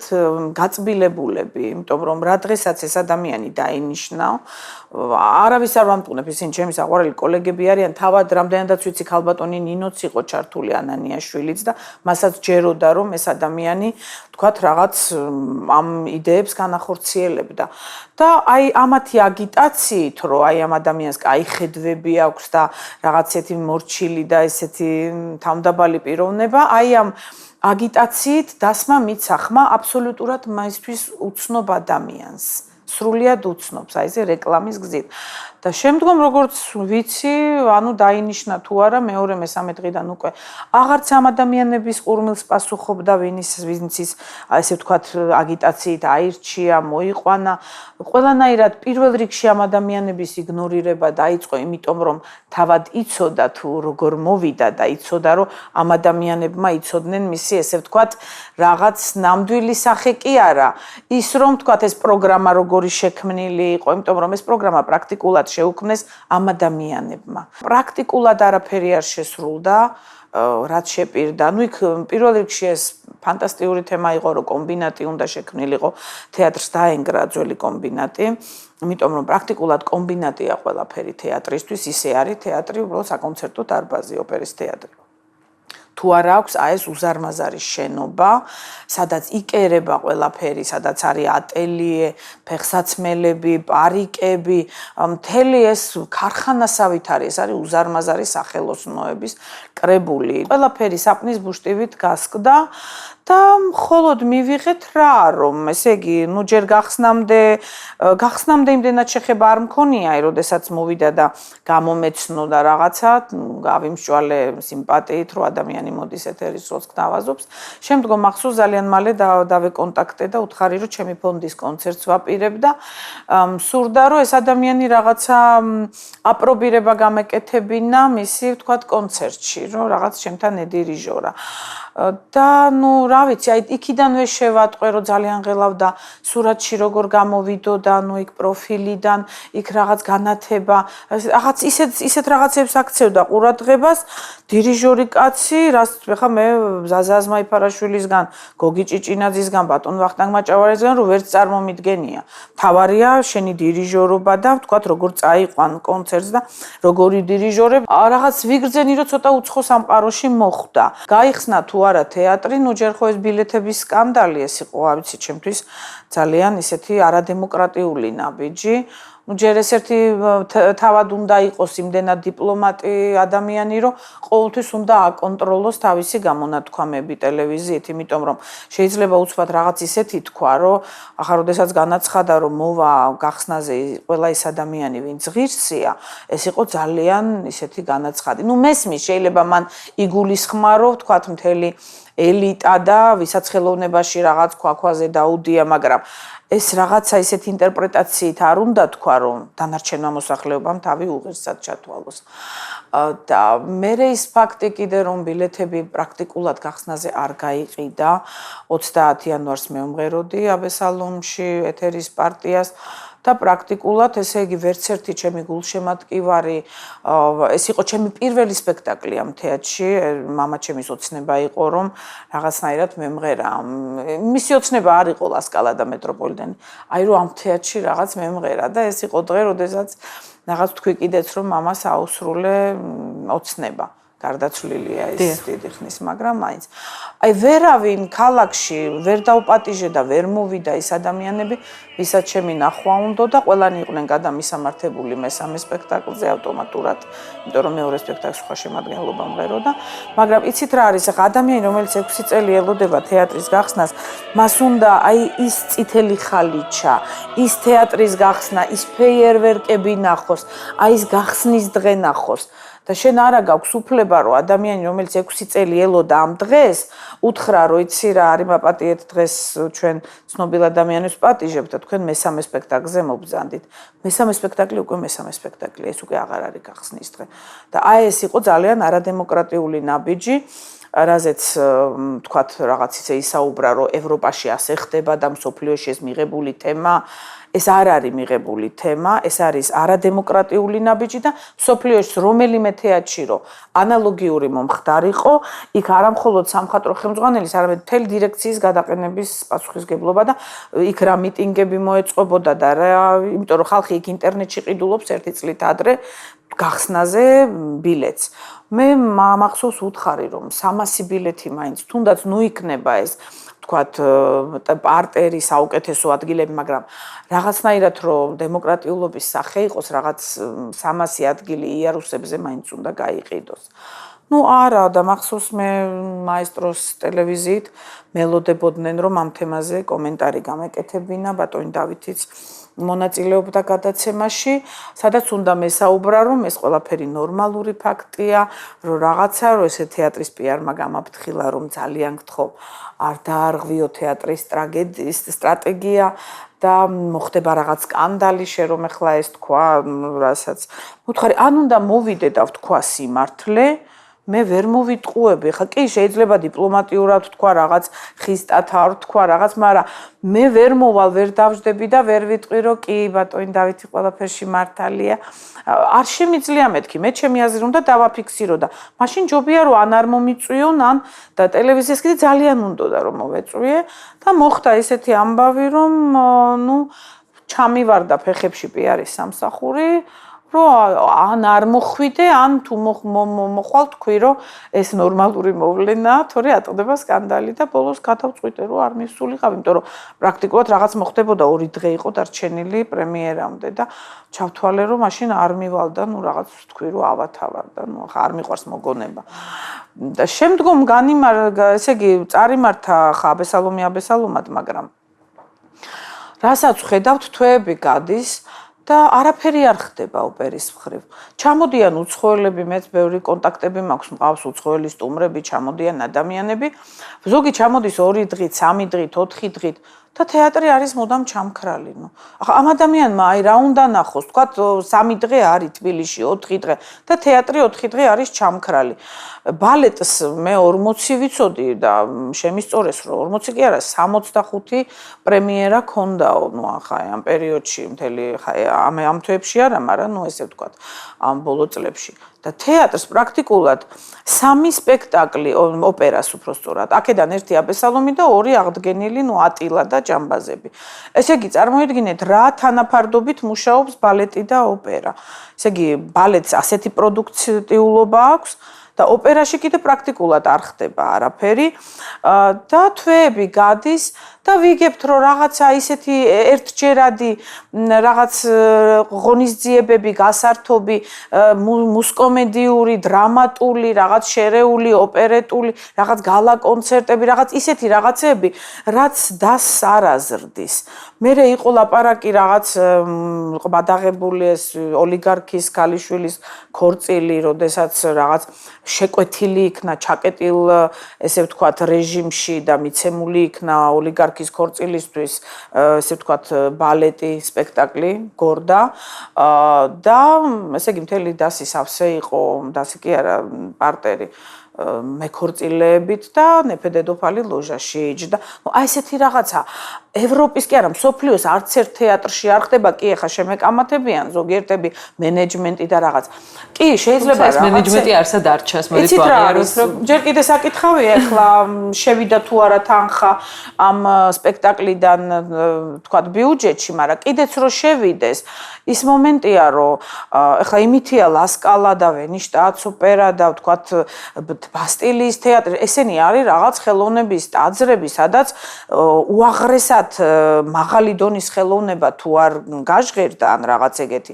გაწბილებულები, იმიტომ რომ რა დღესაც ეს ადამიანი დაინიშნა, არავის არ ვამტყუნებ, ისინი ჩემი საყვარელი კოლეგები არიან, თავად რამდენადაც ვიცი ქალბატონი ნინოც იყო ჩართული ანანიაშვილიც და მასაც ჯეროდა რომ ეს ადამიანი ვთქვათ რაღაც ამ იდეებს განახორციელებდა. და აი ამათი აგიტაციით, რომ აი ამ ადამიანს კაი ხედვები აქვს და რაღაც ესეთი მორჩილი და ესეთი თავმდაბალი პიროვნება, აი ამ აგიტაციით დასმა მიცა ხმა აბსოლუტურად მაისთვის უცნობ ადამიანს. სრულიად უცნობს, აი ეს რეკლამის გზით. და შემდგომ როგორც ვიცი, ანუ დაინიშნა თუ არა მეორე მესამე დღიდან უკვე აღარც ამ ადამიანების ყურმილს პასუხობდა ვინც ის ესე ვთქვათ აგიტაციით აირჩია, მოიყვანა. ყველანაირად პირველ რიგში ამ ადამიანების იგნორირება დაიწყო, იმიტომ რომ თავად იცოდა თუ როგორ მოვიდა და იცოდა რომ ამ ადამიანებმა იცოდნენ მისი ესე ვთქვათ რაღაც ნამდვილი სახე კი არა. ის რომ ვთქვათ ეს პროგრამა როგორი შექმნილი იყო, იმიტომ რომ ეს პროგრამა პრაქტიკულად შეუქმნეს ამ ადამიანებმა. პრაქტიკულად არაფერი არ შესრულდა, რაც შეპირდა. ნუ იქ პირველ რიგში ეს ფანტასტიკური თემა იყო, რომ კომბინატი უნდა შექმნილიყო, თეატრს დაენგრა ძველი კომბინატი, იმიტომ რომ პრაქტიკულად კომბინატია ყველაფერი თეატრისთვის, ისე არის თეატრი, უბრალოდ საკონცერტო დარბაზი, ოპერის თეატრი. თუ არა აქვს აი ეს უზარმაზარი შენობა, სადაც იკერება ყველაფერი, სადაც არის ატელიე, ფეხსაცმელები, პარიკები, მთელი ეს ქარხანასავით არის, ეს არის უზარმაზარი სახელოსნოების კრებული. ყველაფერი საპნის ბუშტივით გასკდა და მხოლოდ მივიღეთ რა რომ ესე იგი ნუ ჯერ გახსნამდე იმდენად შეხება არ მქონია როდესაც მოვიდა და გამომეცნო და რაღაცა გავიმსჯვალე სიმპათიით რომ ადამიანი მოდის ეთერის როლს გთავაზობს შემდგომ მახსოვს ძალიან მალე დავეკონტაქტე და უთხარი რომ ჩემი ფონდის კონცერტს ვაპირებ და სურდა რომ ეს ადამიანი რაღაცა აპრობირება გამეკეთებინა მისი ვთქვათ კონცერტში რომ რაღაც ჩემთან ედირიჟორა და ნუ რა ვიცი აი იქიდანვე შევატყვე რომ ძალიან ღელავდა სურათში როგორ გამოვიდო და ნუ იქ პროფილიდან იქ რაღაც განათება რაღაც ისეთ რაღაცებს აქცევდა ყურადღებას დირიჟორი კაცი რაც ხა მე ზაზა აზმაიფარაშვილისგან გოგი ჭიჭინაძისგან ბატონ ვახტანგ მაჭავარიძისგან რომ ვერც წარმომიდგენია თავარია შენი დირიჟორობა და ვთქვათ როგორ წაიყვან კონცერტს და როგორი დირიჟორები რაღაც ვიგრძენი რომ ცოტა უცხო სამყაროში მოხვდა გაიხსნა თუ არა თეატრი ნუ ჯერ ხო ეს ბილეთების სკანდალი ეს იყო ავიცი ჩემთვის ძალიან ისეთი არადემოკრატიული ნაბიჯი ну ჯერ ესერთი თავად უნდა იყოს იმდენად დიპლომატი ადამიანი რომ ყოველთვის უნდა აკონტროლოს თავისი გამონათქვამები ტელევიზიით იმიტომ რომ შეიძლება უცბად რაღაც ისეთი თქვა რომ ახლა როდესაც განაცხადა რომ მოვა გახსნაზე ყველა ეს ადამიანი ვინც ღირსია ეს იყო ძალიან ისეთი განაცხადი ну მესმის შეიძლება მან იგულისხმარო ვთქვათ მთელი ელიტა და ვისაც ხელოვნებაში რაღაც ქვაქვაზე დაუდია მაგრამ ეს რაღაცა ისეთ ინტერპრეტაციით არ უნდა თქვა რომ დანარჩენმა მოსახლეობამ თავი უღირსად ჩათვალოს და მე ის ფაქტი კიდე რომ ბილეთები პრაქტიკულად გახსნაზე არ გაიყიდა 30 იანვარს მეომღეროდი აბესალომში ეთერის პარტიას და პრაქტიკულად ესე იგი ვერც ერთი ჩემი გულშემატკივარი ეს იყო ჩემი პირველი სპექტაკლი ამ თეატრში მამა ჩემის ოცნება იყო რომ რაღაცნაირად მემღერა მისი ოცნება არ იყო ლასკალა და მეტროპოლიტენი აი რომ ამ თეატრში რაღაც მემღერა და ეს იყო დღე როდესაც რაღაც თქვი კიდეც რომ მამას აუსრულე ოცნება გარდაცვლილია ეს დიდი ხნის მაგრამ მაინც აი ვერავინ ქალაქში ვერ დაუპატიჟე და ვერ მოვიდა ის ადამიანები ვისაც ჩემი ნახვა უნდა და ყველანი იყვნენ გადამისამართებული მესამე სპექტაკლზე ავტომატურად იმიტომ რომ მეორე სპექტაკლს სხვა შემადგენლობა მღეროდა მაგრამ იცით რა არის ახლა ადამიანი რომელიც 6 წელი ელოდება თეატრის გახსნას მას უნდა აი ის წითელი ხალიჩა ის თეატრის გახსნა ის ფეიერვერკები ნახოს აი ის გახსნის დღე ნახოს და შენ არა გაქვს უფლება რომ ადამიანი რომელიც 6 წელი ელოდა ამ დღეს უთხრა რომ იცი რა არის მაპატიეთ დღეს ჩვენ ცნობილ ადამიანებს პატიჟებთ და თქვენ მესამე სპექტაკლზე მობრძანდით მესამე სპექტაკლი უკვე მესამე სპექტაკლია ეს უკვე აღარ არის გახსნის დღე და აი ეს იყო ძალიან არადემოკრატიული ნაბიჯი რაზეც თქვათ რაღაც ისე ისაუბრა რომ ევროპაში ასე ხდება და მსოფლიოში ეს მიღებული თემა ეს არ არის მიღებული თემა, ეს არის არადემოკრატიული ნაბიჯი და მსოფლიოში რომელიმე თეატრში რომ ანალოგიური მომხდარიყო, იქ არა მხოლოდ სამხატვრო ხელმძღვანელის, არამედ მთელი დირექციის გადაყენების პასუხისგებლობა და იქ რა მიტინგები მოეწყობოდა და რა, იმიტომ რომ ხალხი იქ ინტერნეტში ყიდულობს ერთი წლით ადრე გახსნაზე ბილეთს. მე მახსოვს უთხარი რომ 300 ბილეთი მაინც თუნდაც ნუ იქნება ეს თქვათ პარტერი საუკეთესო ადგილები, მაგრამ რაღაცნაირად რომ დემოკრატიულობის სახე იყოს, რაღაც 300 ადგილი იარუსებზე მაინც უნდა გაიყიდოს. ну არა და მახსოვს მე მაესტროს ტელევიზიით მელოდებოდნენ რომ ამ თემაზე კომენტარი გამეკეთებინა ბატონი დავითიც მონაწილეობდა გადაცემაში, სადაც უნდა მესაუბრა რომ ეს ყველაფერი ნორმალური ფაქტია, რომ რაღაცა რომ ესე თეატრის პიარმა გამაფრთხილა რომ ძალიან გთხოვ არ დაარღვიო თეატრის ტრაგედიის სტრატეგია და მოხდება რაღაც სკანდალი შე რომ ახლა ეს თქვა რასაც მოთხარი ან უნდა მოვიდე და ვთქვა სიმართლე მე ვერ მოვიტყუები ხა კი შეიძლება დიპლომატიურად თქვა რაღაც ხისტად არ თქვა რაღაც მაგრამ მე ვერ მოვალ ვერ დავждები და ვერ ვიტყვი რომ კი ბატონი დავითი ყველაფერში მართალია არ შემიძლია მეთქი მე ჩემი აზრი უნდა დავაფიქსირო და მაშინ ჯობია რომ ან არ მომიწვიონ ან და ტელევიზიას კიდე ძალიან უნდოდა რომ მოვეწვიე და მოხდა ესეთი ამბავი რომ ნუ ჩამივარდა ფეხებში პიარის სამსახური რომ ან არ მოხვიდე, ან თუ მოხვალ თქვი, რომ ეს ნორმალური მოვლენაა, თორე ატყდება სკანდალი და ბოლოს გადავწყვიტე, რომ არ მისულიყავ, იმიტომ რომ პრაქტიკულად რაღაც მოხდებოდა 2 დღე იყო დარჩენილი პრემიერამდე და ჩავთვალე, რომ მაშინ არ მივალ და ნუ რაღაც თქვი, რომ ავათავარ და ნუ ხა არ მიყვარს მოგონება. და შემდგომ ესე იგი წარიმართა ხა აბესალომად, მაგრამ რასაც ხედავთ, თვეები გადის და არაფერი არ ხდება ოპერის მხრივ. ჩამოდიან უცხოელები, მეც ბევრი კონტაქტები მაქვს, მყავს უცხოელი სტუმრები, ჩამოდიან ადამიანები. ზოგი ჩამოდის 2 დღით, 3 დღით, 4 დღით და თეატრი არის მუდამ ჩამქრალი. ახლა ამ ადამიანმა აი რა უნდა ნახოს, თქვა 3 დღე არის თბილისში, 4 დღე და თეატრი 4 დღე არის ჩამქრალი. ბალეტს მე 40 ვიცოდი და შემისწორეს რომ 40 კი არა 65 პრემიერა ქონდაო, ახლა ამ პერიოდში მთელი ამ თვეებში არა, მაგრამ ესე ვთქვათ, ამ ბოლო წლებში. და თეატრს პრაქტიკულად 3 სპექტაკლი, ოპერას უფრო სწორად, აქედან 1 აბესალომი და 2 აღდგენილი, ატილა და ჯამბაზები. ესე იგი, წარმოიდგინეთ, რა თანაფარდობით მუშაობს ბალეტი და ოპერა. ესე იგი, ბალეტს ასეთი პროდუქციულობა აქვს და ოპერაში კიდე პრაქტიკულად არ ხდება არაფერი და თვეები გადის და ვიგებთ რომ რაღაცა ისეთი ერთჯერადი რაღაც ღონისძიებები, გასართობი, მუსკომედიური, დრამატული, რაღაც შერეული, ოპერეტული, რაღაც გალა კონცერტები, რაღაც ისეთი რაღაცები, რაც დას არ აზრდის. მერე იყო ლაპარაკი რაღაც ყბადაღებული ეს ოლიგარქის ქალიშვილის ქორწილი, როდესაც რაღაც შეკვეთილი იქნა, ჩაკეტილ, ესე ვთქვათ, რეჟიმში და მიცემული იქნა ოლიგარქის ქორწილისთვის, ესე ვთქვათ, ბალეტი, სპექტაკლი, გორდა და ესე იგი მთელი დასი სავსე იყო, დასი კი არა, პარტერი მეკორწილეებით და ნეფე დედოფალი ლოჟაში იჯდა. აი ესეთი რაღაცა ევროპის კი არა, მსოფლიოს არც ერთ თეატრში არ ხდება, კი ახლა შემეკამათებიან ზოგიერთები მენეჯმენტი და რაღაც. კი, შეიძლება
ეს მენეჯმენტი არსად არჩას, მოდით ვაღიაროთ, რომ
ჯერ კიდე საკითხავია, ახლა შევიდა თუ არა თანხა ამ სპექტაკლიდან, თქვათ, ბიუჯეტში, მაგრამ კიდეც რო შევიდეს, ის მომენტია, რომ ახლა იმითია ლასკალა და ვენიშტაც ოპერა და თქვათ ბასტილიის თეატრი, ესენი არის რაღაც ხელოვნების ტაძრები, სადაც უაღრესად მაღალი დონის ხელოვნება თუ არ გაჟღერდა ან რაღაც ეგეთი,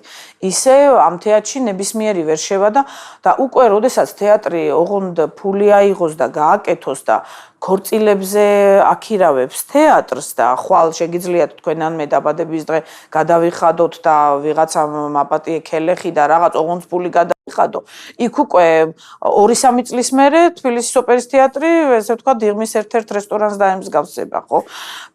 ისე ამ თეატრში ნებისმიერი ვერ შევადა და უკვე როდესაც თეატრი ოღონდ ფული აიღოს და გააკეთოს და ქორწილებზე აქირავებს თეატრს და ხვალ შეგიძლიათ თქვენანმე დაბადების დღე გადავიხადოთ და ვიღაცა მაპატიე ქელეხი და რაღაც ოღონდ ფული გადავიხადო. იქ უკვე 2-3 წლის მერე თბილისის ოპერის თეატრი, ესე ვთქვათ, დიღმის ერთ-ერთ რესტორანს დაემსგავსება, ხო?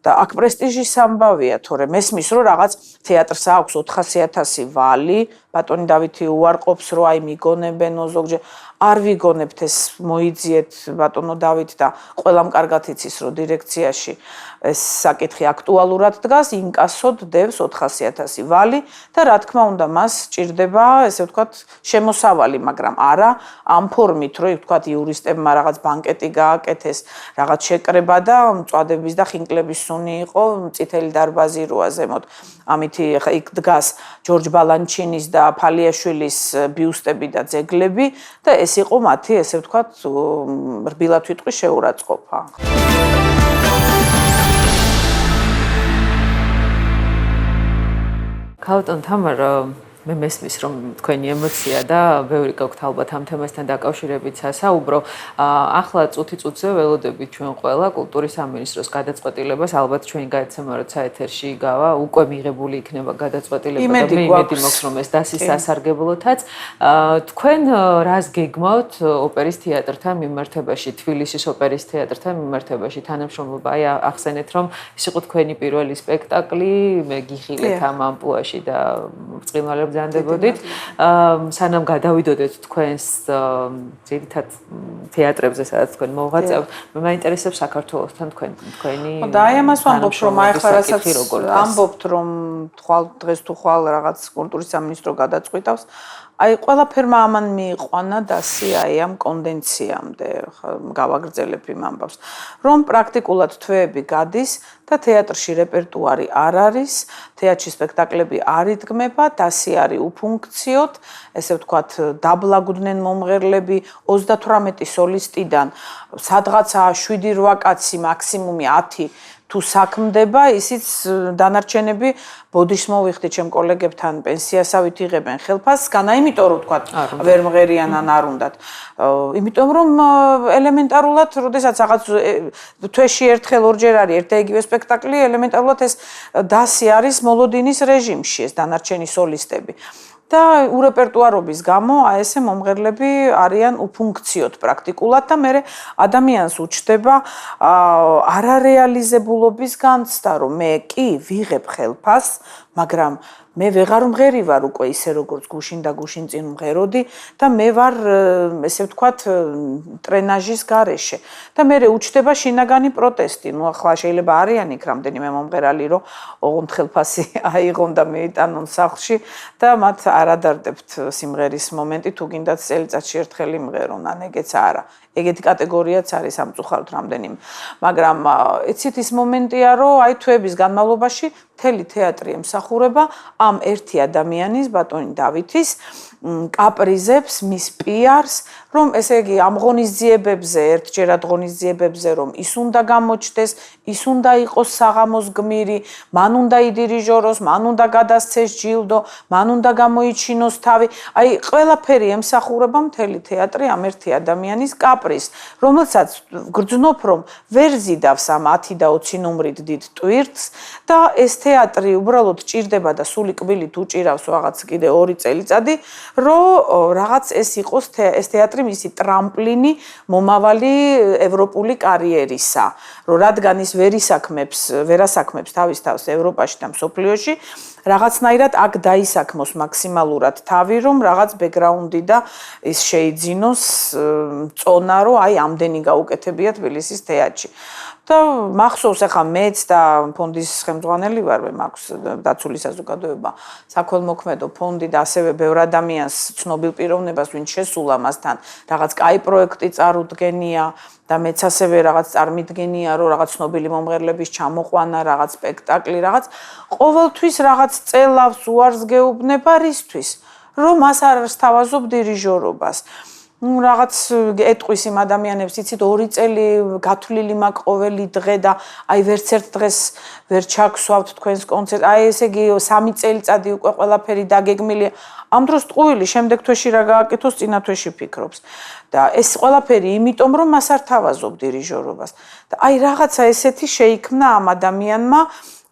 და აქ პრესტიჟის ამბავია, თორე მესმის რომ რაღაც თეატრს აქვს 400.000 ვალი, ბატონი დავითი უარყოფს რომ აი მიგონებენო ზოგჯერ არ ვიგონებთ ეს მოიძიეთ ბატონო დავით და ყველამ კარგად იცის რომ დირექციაში ეს საკითხი აქტუალურად დგას, ინკასოდ დევს 400.000 ვალი და რა თქმა უნდა მას ჭირდება, ესე ვთქვათ, შემოსავალი, მაგრამ არა ამ ფორმით, რომ ვთქვათ იურისტებმა რაღაც ბანკეტი გააკეთეს, რაღაც შეკრება და მწვადების და ხინკლების სუნი იყო, წითელი დარბაზი როა ზემოთ. ამითი იქ დგას ჯორჯ ბალანჩინის და ფალიაშვილის ბიუსტები და ძეგლები და ეს იყო მათი, ესე ვთქვათ, რბილად ვიტყვი შეურაცხყოფა.
ქალბატონ თამარ, მე მესმის რომ თქვენი ემოცია და ბევრი გაქვთ ალბათ ამ თემასთან დაკავშირებით სასაუბრო. ახლა წუთი-წუთზე ველოდებით ჩვენ ყველა კულტურის სამინისტროს გადაწყვეტილებას, ალბათ ჩვენი გადაცემა როცა ეთერში გავა, უკვე მიღებული იქნება გადაწყვეტილება და მე იმედი მაქვს რომ ეს დასის სასარგებლოთაც. თქვენ რას გეგმავთ ოპერის თეატრთან მიმართებაში, თბილისის ოპერის თეატრთან მიმართებაში? თანამშრომლობა, აი ახსენეთ რომ ის იყო თქვენი პირველი სპექტაკლი, მე გიხილეთ ამ ამპლუაში და ბრწყინვალებს ზანდებოდით. სანამ გადავიდოდეთ თქვენს ძირითად თეატრებზე, სადაც თქვენ მოღვაწეობთ, მე მაინტერესებს საქართველოსთან თქვენი.
და აი ამას ვამბობ, რომ აი ახლა რასაც ამბობთ, რომ დღეს თუ ხვალ რაღაც კულტურის სამინისტრო გადაწყვიტავს, აი ყველაფერმა ამან მიიყვანა დასი აი ამ კონდენციამდე გავაგრძელებ იმ ამბავს რომ პრაქტიკულად თვეები გადის და თეატრში რეპერტუარი არ არის თეატრში სპექტაკლები არ იდგმება დასი არის უფუნქციოდ ესე ვთქვათ დაბლაგდნენ მომღერლები 38 სოლისტიდან სადღაცა 7-8 კაცი მაქსიმუმი 10 თუ საქმდება, ისიც დანარჩენები ბოდიშს მოვიხდი ჩემ კოლეგებთან პენსიასავით იღებენ ხელფასსგან, იმიტომ რომ თქვა ვერ მღერიან ან არ უნდათ. იმიტომ რომ ელემენტარულად, როდესაც რაღაც თვეში ერთხელ ორჯერ არის ერთ და იგივე სპექტაკლი, ელემენტარულად ეს დასი არის მოლოდინის რეჟიმში ეს დანარჩენი სოლისტები. და ურეპერტუარობის გამო აი ესე მომღერლები არიან უფუნქციოდ პრაქტიკულად და მე ადამიანს უჩდება არარეალიზებულობის განცდა რომ მე კი ვიღებ ხელფასს მაგრამ მე ვეღარ მღერი ვარ უკვე ისე როგორც გუშინ და გუშინ წინ მღეროდი და მე ვარ ესე ვთქვათ ტრენაჟის გარეშე და მე უჩდება შინაგანი პროტესტი ნუ ახლა შეიძლება არიან იქ რამდენიმე მომღერალი რომ ოღონდ ხელფასი აიღონ და მეიტანონ სახლში და მათ არ ადარდებთ სიმღერის მომენტი თუ გინდათ წელიწადში ერთხელ იმღერონ ან ეგეც არა ეგეთი კატეგორიაც არის სამწუხაროდ რამდენიმე მაგრამ იცით ის მომენტია რომ აი თვეების განმავლობაში მთელი თეატრი ემსახურება ამ ერთი ადამიანის ბატონი დავითის კაპრიზებს მის პიარს რომ ესე იგი ამ ღონისძიებებზე ერთჯერად ღონისძიებებზე რომ ის უნდა გამოჩნდეს ის უნდა იყოს საღამოს გმირი მან უნდა იდირიჟოროს მან უნდა გადასცეს ჯილდო მან უნდა გამოიჩინოს თავი აი ყველაფერი ემსახურება მთელი თეატრი ამ ერთი ადამიანის კაპრიზს რომელსაც გრძნობ რომ ვერ ზიდავს ამ 10 და 20 ნომრით დიდ ტვირთს და ეს თეატრი უბრალოდ ჭირდება და სული კბილით უჭირავს რაღაც კიდე 2 წელიწადი რომ რაღაც ეს იყოს ეს თეატრი მისი ტრამპლინი მომავალი ევროპული კარიერისა რომ რადგან ის ვერასაქმებს თავის თავს ევროპაში და მსოფლიოში რაღაცნაირად აქ დაისაქმოს მაქსიმალურად თავი რომ რაღაც ბექგრაუნდი და ის შეიძინოს წონა რომ აი ამდენი გაუკეთებია თბილისის თეატრში და მახსოვს ახლა მეც და ფონდის ხელმძღვანელი ვარ მე მაქვს დაცული საზოგადოება საქველმოქმედო ფონდი და ასევე ბევრ ადამიანს ცნობილ პიროვნებას ვინც შესულა მასთან რაღაც კაი პროექტი წარუდგენია და მეც ასევე რაღაც წარმიდგენია რომ რაღაც ცნობილი მომღერლების ჩამოყვანა რაღაც სპექტაკლი რაღაც ყოველთვის რაღაც წელავს უარს გეუბნება რისთვის რომ მას არ სთავაზობ დირიჟორობას ну რაღაც ეტყვის იმ ადამიანებს იცით 2 წელი გათვლილი მაქვს ყოველი დღე და აი ვერც ერთ დღეს ვერ ჩაგსვავთ თქვენს კონცერტს აი ესე იგი 3 წელიწადი უკვე ყველაფერი დაგეგმილია ამ დროს ტყუილი შემდეგ თვეში რა გააკეთოს წინა თვეში ფიქრობს და ეს ყველაფერი იმიტომ რომ მას არ თავაზობ დირიჟორობას და აი რაღაცა ესეთი შეიქმნა ამ ადამიანმა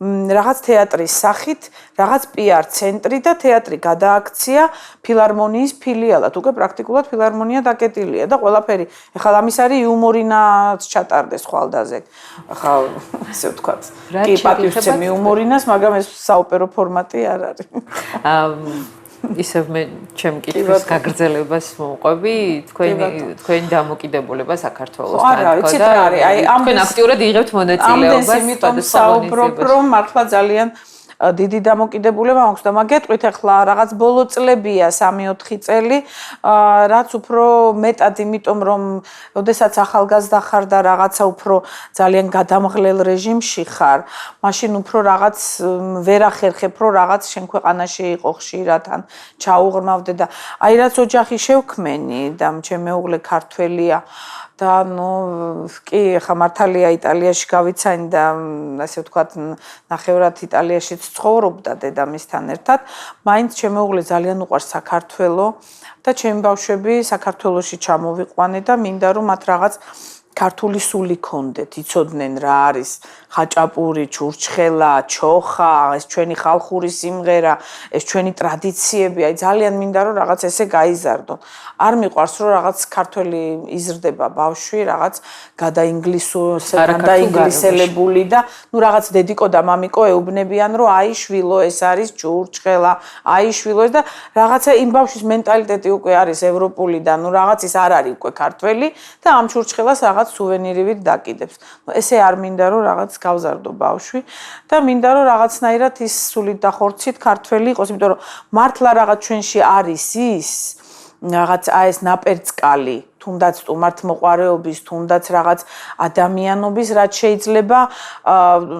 რაღაც თეატრის სახით, რაღაც PR ცენტრი და თეატრი გადააქცია ფილარმონიის ფილიალად. უკვე პრაქტიკულად ფილარმონია დაკეტილია და ყველაფერი. ეხლა ამის არის იუმორინაც ჩატარდეს ხვალდაზე. ახლა ესე ვთქვათ. კი, პატივცემი იუმორინას, მაგრამ ეს საოპერო ფორმატი არ არის.
ისევ მე ჩემ კითხვის გაგრძელებას მომყვები თქვენი დამოკიდებულება საქართველოსთან
არა, იცით რა არის? აი ამ
თქვენ აქტიურად იღებთ მონაწილეობას
ამიტომ საუბრობ რომ მართლა ძალიან დიდი დამოკიდებულება მაქვს და მაგეთყვით ახლა რაღაც ბოლო წლებია 3-4 წელი რაც უფრო მეტად იმიტომ რომ ოდესაც ახალგაზრდა ხარ და რაღაცა უფრო ძალიან გადამღლელ რეჟიმში ხარ მაშინ უფრო რაღაც ვერ ახერხებ რომ რაღაც შენ ქვეყანაში იყო ხშირად ან ჩაუღრმავდე და აი რაც ოჯახი შევქმენი და ჩემ მეუღლე ქართველია და ნუ კი ხა მართალია იტალიაში გავიცანი და ასე ვთქვათ ნახევრად იტალიაშიც ცხოვრობდა დედამისთან ერთად მაინც ჩემი მეუღლე ძალიან უყვარს საქართველო და ჩემი ბავშვები საქართველოში ჩამოვიყვანე და მინდა რომ მათ რაღაც ქართული სული ქონდეთ იცოდნენ რა არის ხაჭაპური, ჩურჩხელა, ჩოხა, ეს ჩვენი ხალხური სიმღერა, ეს ჩვენი ტრადიციები, აი ძალიან მინდა რომ რაღაც ესე გაიზარდონ. არ მიყვარს რომ რაღაც ქართველი იზრდება ბავშვი, რაღაც გადაინგლისელებული და ნუ რაღაც დედიკო და მამიკო ეუბნებიან რომ აი შვილო ეს არის ჩურჩხელა, აი შვილო ეს და რაღაცა იმ ბავშვის მენტალიტეტი უკვე არის ევროპული და ნუ რაღაც ის არ არის უკვე ქართველი და ამ ჩურჩხელას რაღაც სუვენირივით დაკიდებს. ნუ ესე არ მინდა რომ რაღაც გავზარდო ბავშვი და მინდა რომ რაღაცნაირად ის სულით და ხორცით ქართველი იყოს, იმიტომ რომ მართლა რაღაც ჩვენში არის ის რაღაც ეს ნაპერწკალი, თუნდაც სტუმართმოყვარეობის, თუნდაც რაღაც ადამიანობის, რაც შეიძლება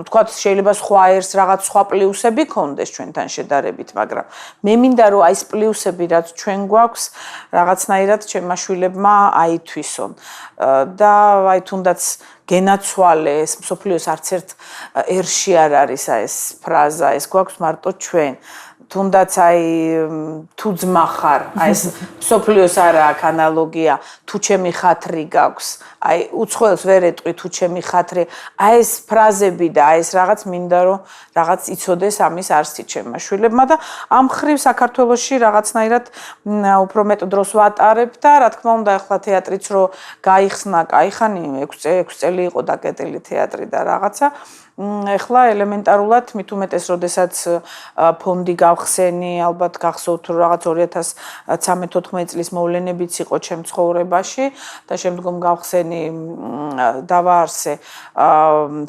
თქვათ შეიძლება სხვა ერთს რაღაც სხვა პლუსები ქონდეს ჩვენთან შედარებით, მაგრამ მე მინდა რომ აი ეს პლუსები რაც ჩვენ გვაქვს, რაღაცნაირად ჩემმა შვილებმა აითვისონ და აი თუნდაც გენაცვალე ეს მსოფლიოს არც ერთ ერში არ არის ეს ფრაზა, ეს გვაქვს მარტო ჩვენ. თუნდაც აი თუ ძმა ხარ, აი ეს მსოფლიოს არა აქვს ანალოგია, თუ ჩემი ხათრი გაქვს, აი უცხოელს ვერ ეტყვი თუ ჩემი ხათრი, აი ეს ფრაზები და აი ეს რაღაც მინდა რომ რაღაც იცოდეს ამის არსი ჩემმა შვილებმა და ამ ხრივ საქართველოში რაღაცნაირად უფრო მეტ დროს ვატარებ და რა თქმა უნდა ახლა თეატრიც რო გაიხსნა, кайხანი 6 წელი იყო დაკეტილი თეატრი და რაღაცა ეხლა ელემენტარულად მით უმეტეს როდესაც ფონდი გავხსენი, ალბათ გახსოვთ რომ რაღაც 2013-14 წლის მოვლენებიც იყო ჩემ ცხოვრებაში და შემდგომ გავხსენი დავაარსე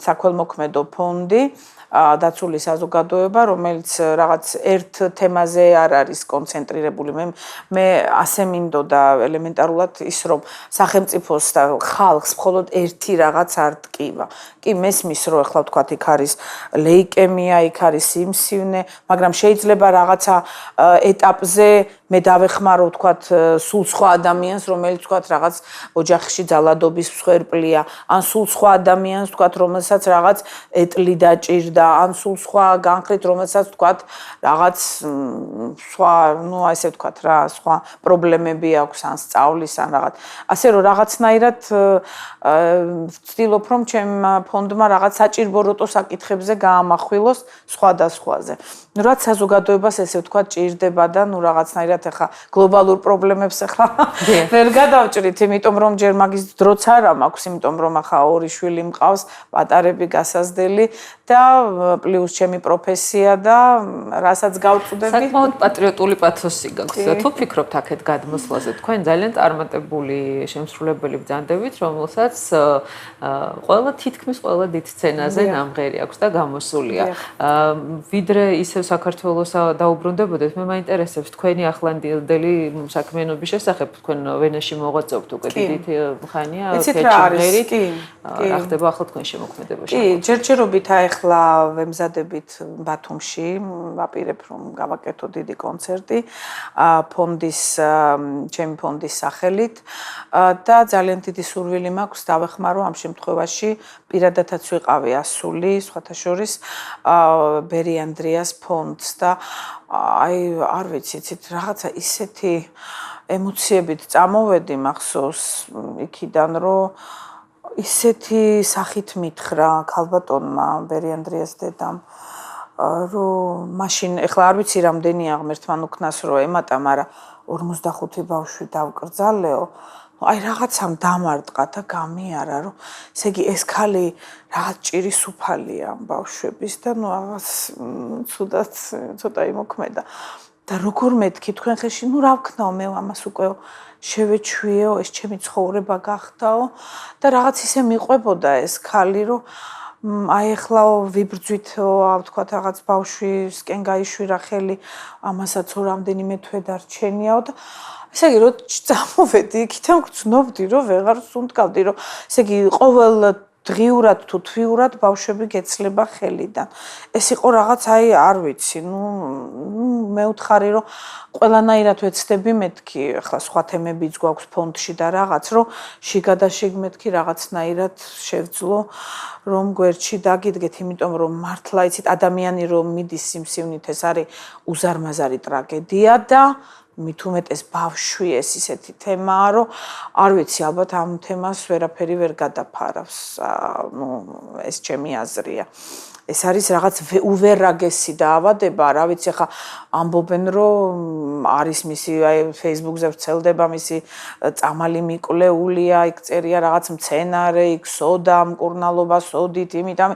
საქველმოქმედო ფონდი დაცული საზოგადოება, რომელიც რაღაც ერთ თემაზე არ არის კონცენტრირებული. მე ასე მინდოდა ელემენტარულად ის რომ სახელმწიფოს და ხალხს მხოლოდ ერთი რაღაც არ ტკივა. კი მესმის რომ ახლა ვთქვათ იქ არის ლეიკემია, იქ არის სიმსივნე, მაგრამ შეიძლება რაღაცა ეტაპზე მე დავეხმარო ვთქვათ სულ სხვა ადამიანს, რომელიც ვთქვათ რაღაც ოჯახში ძალადობის მსხვერპლია, ან სულ სხვა ადამიანს ვთქვათ, რომელსაც რაღაც ეტლი დაჭირდა, ან სულ სხვა განხრით, რომელსაც ვთქვათ რაღაც სხვა, ну ასე ვთქვათ რა, სხვა პრობლემები აქვს, ან სწავლის, ან რაღაც. ასე რომ რაღაცნაირად ვცდილობ რომ ჩემ ფონდმა რაღაც საჭირო როტო საკითხებზე გაამახვილოს სხვადასხვაზე. რაც საზოგადოებას ესე ვთქვათ ჭირდება და ну რაღაცნაირად ახლა გლობალურ პრობლემებს ახლა ვერ გადავჭრით, იმიტომ რომ ჯერ მაგის დროც არ მაქვს, იმიტომ რომ ახლა 2 შვილი მყავს, პატარები გასაზრდელი და პლუს ჩემი პროფესია და რასაც გავწუდები.
საკმაოდ პატრიოტული პათოსი გაქვს. თუ ფიქრობთ აქეთ გადმოსვლაზე, თქვენ ძალიან წარმატებული შემსრულებელი ბრძანდებით, რომელსაც ყველა თითქმის ყველა დიდ სცენაზე ნამღერი აქვს და გამოსულია. ვიდრე ისევ საქართველოს დაუბრუნდებოდეთ, მე მაინტერესებს თქვენი ახლანდელი საქმიანობის შესახებ, თქვენ ვენაში მოღვაწეობთ უკვე დიდი ხანია,
ფეჭმერით.
რა ხდება ახლა თქვენ შემოქმედებაში?
კი, ჯერჯერობით ახლა ვემზადებით ბათუმში, ვაპირებ რომ გავაკეთო დიდი კონცერტი ფონდის, ჩემი ფონდის სახელით და ძალიან დიდი სურვილი მაქვს დავეხმარო ამ შემთხვევაში პირადადაც ვიყავი ასული, სხვათა შორის ბერი ანდრიას ფონდს და აი არ ვიცი, რაღაცა ისეთი ემოციებით წამოვედი მახსოვს იქიდან რომ ისეთი სახით მითხრა ქალბატონმა ბერი ანდრიას დედამ რომ მაშინ ეხლა არ ვიცი რამდენია ღმერთმა უკნას რომ ემატა, მაგრამ 45 ბავშვი დავკრძალეო. აი რაღაცამ დამარტყა და გამიარა რომ ესე იგი ეს ქალი რაღაც ჭირის უფალია ამ ბავშვების და ნუ რაღაც ცუდად ცოტა იმოქმედა. და როგორ მეთქი თქვენ ხელში, ნუ რა ვქნაო მე ამას უკვე შევეჩვიეო, ეს ჩემი ცხოვრება გახდაო და რაღაც ისე მიყვებოდა ეს ქალი, რომ აი ახლა ვიბრძვითო, ვთქვათ რაღაც ბავშვისკენ გაიშვირა ხელი, ამასაც რამდენიმე თვე დარჩენიაო და ესე იგი რომ წამოვედი იქიდან გრძნობდი რომ ვეღარ სუნთქავდი, რომ ესე იგი ყოველ დღიურად თუ თვიურად ბავშვები გეცლება ხელიდან. ეს იყო რაღაც აი არ ვიცი, ნუ მე ვთხარი რომ ყველანაირად ვეცდები მეთქი, ახლა სხვა თემებიც გვაქვს ფონდში და რაღაც, რომ შიგადაშიგ მეთქი რაღაცნაირად შევძლო რომ გვერდში დაგიდგეთ, იმიტომ რომ მართლა იცით ადამიანი რომ მიდის სიმსივნით, ეს არის უზარმაზარი ტრაგედია და მით უმეტეს ბავშვი ეს ისეთი თემაა, რომ არ ვიცი, ალბათ ამ თემას ვერაფერი ვერ გადაფარავს, ნუ ეს ჩემი აზრია. ეს არის რაღაც უვერაგესი დაავადება, რა ვიცი, ხა ამბობენ, რომ არის მისი აი Facebook-ზე ვრცელდება მისი წამალი მიკვლეულია, იქ წერია რაღაც მცენარე, იქ სოდა, მკურნალობა სოდით, იმიტომ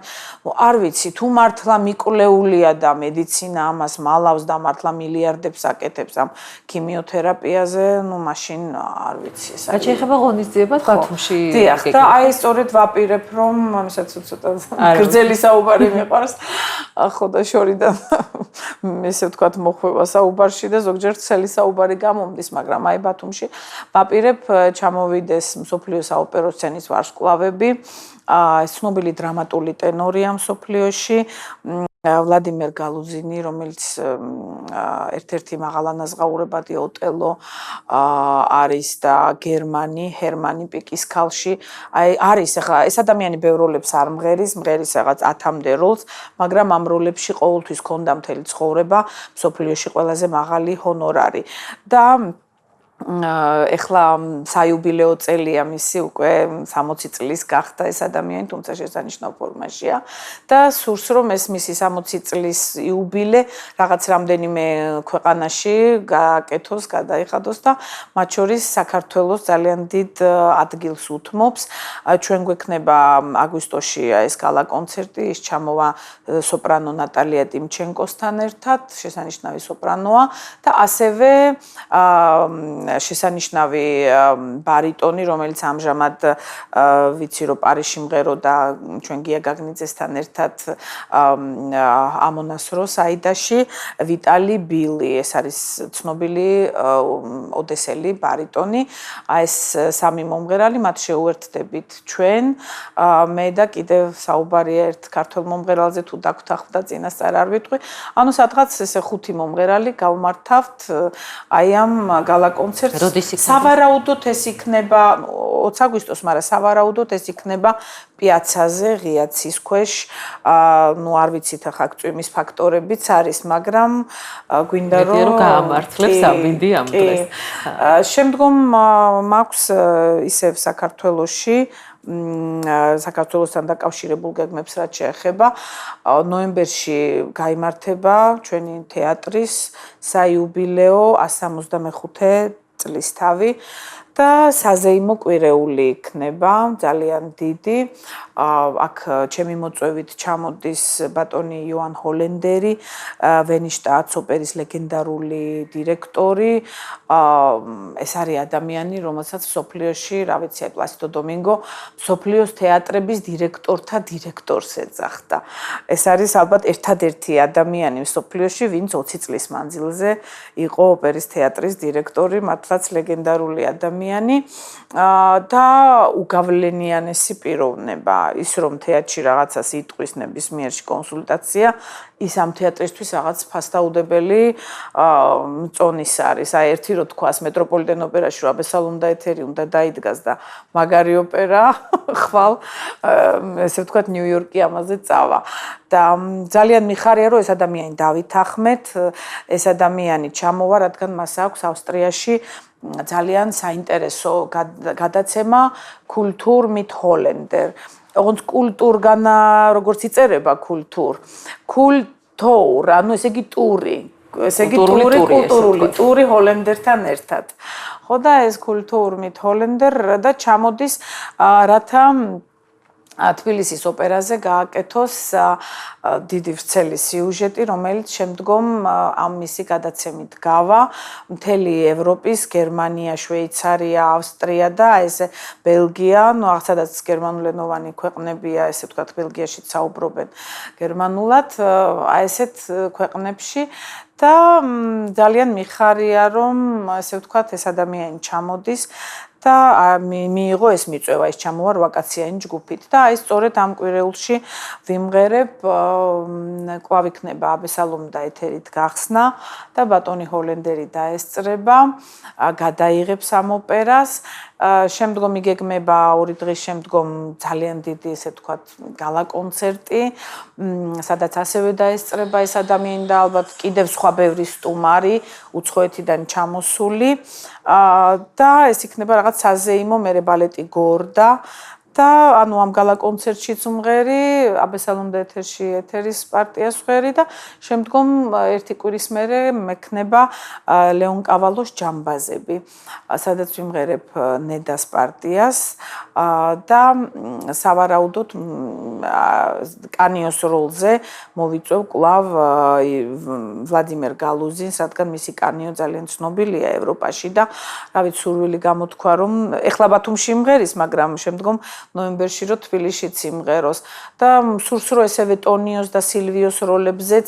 არ ვიცი, თუ მართლა მიკვლეულია და მედიცინა ამას მალავს და მართლა მილიარდებს აკეთებს ამ ქიმიოთერაპიაზე, ну, მაშინ არ ვიცი ეს.
რაც შეეხება ღონისძიებას ბათუმში.
დიახ, და აი სწორედ ვაპირებ, რომ ამასაც ცოტა გრძელი საუბარი მიყვარს. ხო და შორიდან ესე ვთქვათ მოხვევა საუბარში და ზოგჯერ ცელი საუბარი გამომდის, მაგრამ აი ბათუმში ვაპირებ ჩამოვიდეს მსოფლიო საოპერო სცენის ვარსკვლავები, ცნობილი დრამატული ტენორია მსოფლიოში, ვლადიმერ გალუზინი, რომელიც ერთ-ერთი მაღალანაზღაურებადი ოტელო არის და ჰერმანი პიკის ქალში. აი არის ახლა ეს ადამიანი ბევრ როლებს არ მღერის რაღაც 10-მდე როლს, მაგრამ ამ როლებში ყოველთვის ქონდა მთელი ცხოვრება მსოფლიოში ყველაზე მაღალი ჰონორარი. და ეხლა საიუბილეო წელია მისი უკვე 60 წლის გახდა ეს ადამიანი, თუმცა შესანიშნავ ფორმაშია და სურს რომ ეს მისი 60 წლის იუბილე რაღაც რამდენიმე ქვეყანაში გააკეთოს, გადაიხადოს და მათ შორის საქართველოს ძალიან დიდ ადგილს უთმობს. ჩვენ გვექნება აგვისტოში ეს გალა კონცერტი, ის ჩამოვა სოპრანო ნატალია ტიმჩენკოსთან ერთად, შესანიშნავი სოპრანოა და ასევე შესანიშნავი ბარიტონი, რომელიც ამჟამად ვიცი რომ პარიზში მღეროდა ჩვენ გია გაგნიძესთან ერთად ამონასროს აიდაში, ვიტალი ბილი, ეს არის ცნობილი ოდესელი ბარიტონი. აი ეს სამი მომღერალი, მათ შეუერთდებით ჩვენ, მე და კიდევ საუბარია ერთ ქართველ მომღერალზე, თუ დაგვთანხმდა წინასწარ არ ვიტყვი. ანუ სადღაც ესე 5 მომღერალი გავმართავთ აი ამ გალა კონცერტს. სავარაუდოდ ეს იქნება 20 აგვისტოს, მაგრამ სავარაუდოდ ეს იქნება პიაცაზე, ღია ცის ქვეშ. ნუ არ ვიცით ახლა წვიმის ფაქტორებიც არის, მაგრამ გვინდა რომ
გაამართლებს ამინდი ამ დღეს.
შემდგომ მაქვს ისევ საქართველოში საქართველოსთან დაკავშირებულ გეგმებს რაც შეეხება ნოემბერში გაიმართება ჩვენი თეატრის საიუბილეო 165 წლისთავი და საზეიმო კვირეული იქნება ძალიან დიდი. აქ ჩემი მოწვევით ჩამოდის ბატონი იოან ჰოლენდერი, ვენის შტატის ოპერის ლეგენდარული დირექტორი. ეს არის ადამიანი, რომელსაც მსოფლიოში, რა ვიცი, პლასიდო დომინგო მსოფლიოს თეატრების დირექტორთა დირექტორს ეძახდა. ეს არის ალბათ ერთადერთი ადამიანი მსოფლიოში, ვინც 20 წლის მანძილზე იყო ოპერის თეატრის დირექტორი, მართლაც ლეგენდარული ადამიანი და უგავლენიანესი პიროვნება. ის რომ თეატრში რაღაცას იტყვის ნებისმიერში კონსულტაცია, ის ამ თეატრისთვის რაღაც ფასდაუდებელი მწონის არის. აი ერთი რო თქვას მეტროპოლიტენ ოპერაში რომ აბესალომ და ეთერი უნდა დაიდგას და მაგარი ოპერა ხვალ ესე ვთქვათ ნიუ-იორკი ამაზე წავა. და ძალიან მიხარია რომ ეს ადამიანი დავით ახმეთ, ეს ადამიანი ჩამოვა, რადგან მას აქვს ავსტრიაში ძალიან საინტერესო გადაცემა კულტურ mit Holländer. ოღონდ კულტურგანა როგორც იწერება კულტურ. კულტურ, ანუ ესე იგი ტური. ესე იგი კულტურული ტური ჰოლენდერთან ერთად. ხო და ეს კულტურ mit Holländer და ჩამოდის რათა თბილისის ოპერაზე გააკეთოს დიდი ვრცელი სიუჟეტი, რომელიც შემდგომ ამ მისი გადაცემით გავა მთელი ევროპის, გერმანია, შვეიცარია, ავსტრია და ეს ბელგია, ну, სადაც გერმანულენოვანი ქვეყნებია, ესე ვთქვათ, ბელგიაში საუბრობენ გერმანულად, აი ესეთ ქვეყნებში და ძალიან მიხარია, რომ ესე ვთქვათ, ეს ადამიანი ჩამოდის და მიიღო ეს მიწვევა, ის ჩამოვა 8 კაციანი ჯგუფით და აი სწორედ ამ კვირეულში ვიმღერებ, კვლავ იქნება აბესალომ და ეთერით გახსნა და ბატონი ჰოლენდერი დაესწრება, გადაიღებს ამ ოპერას. შემდგომ იგეგმება 2 დღის შემდგომ ძალიან დიდი, ესე ვთქვათ, გალა კონცერტი, სადაც ასევე დაესწრება ეს ადამიანი და ალბათ კიდევ სხვა ბევრი სტუმარი უცხოეთიდან ჩამოსული და ეს იქნება რაღაც საზეიმო მერე ბალეტი გორდა და ანუ ამ გალა კონცერტშიც უმღერი, აბესალომ და ეთერის პარტიას ვღერი და შემდგომ ერთი კვირის მერე მექნება ლეონ კავალოს ჯამბაზები, სადაც ვიმღერებ ნედას პარტიას და სავარაუდოდ კანიოს როლზე მოვიწვევ კვლავ ვლადიმერ გალუზინს, რადგან მისი კანიო ძალიან ცნობილია ევროპაში და რა ვიცი სურვილი გამოთქვა რომ ეხლა ბათუმში იმღერის, მაგრამ შემდგომ ნოემბერში რო თბილისშიც იმღეროს და სურს რომ ესევე ტონიოს და სილვიოს როლებზეც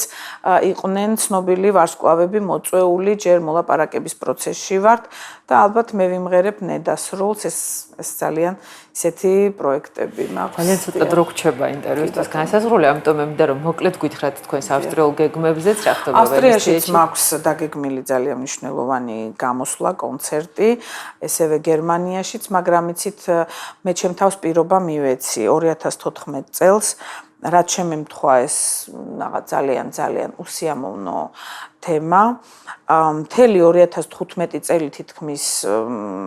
იყვნენ ცნობილი ვარსკვლავები მოწვეული, ჯერ მოლაპარაკების პროცესში ვართ და ალბათ მე ვიმღერებ ნედას როლს, ეს ძალიან ისეთი პროექტები მაქვს.
ძალიან ცოტა დრო გრჩება ინტერვიუსთვის განსაზღვრული, ამიტომ მე მინდა რომ მოკლედ გითხრათ თქვენს ავსტრიულ გეგმებზეც რა ხდება
ავსტრიაშიც მაქვს დაგეგმილი ძალიან მნიშვნელოვანი გამოსვლა, კონცერტი, ესევე გერმანიაშიც, მაგრამ იცით მე ჩემ თავს პირობა მივეცი 2014 წელს, რაც შემემთხვა ეს რაღაც ძალიან უსიამოვნო თემა. მთელი 2015 წელი თითქმის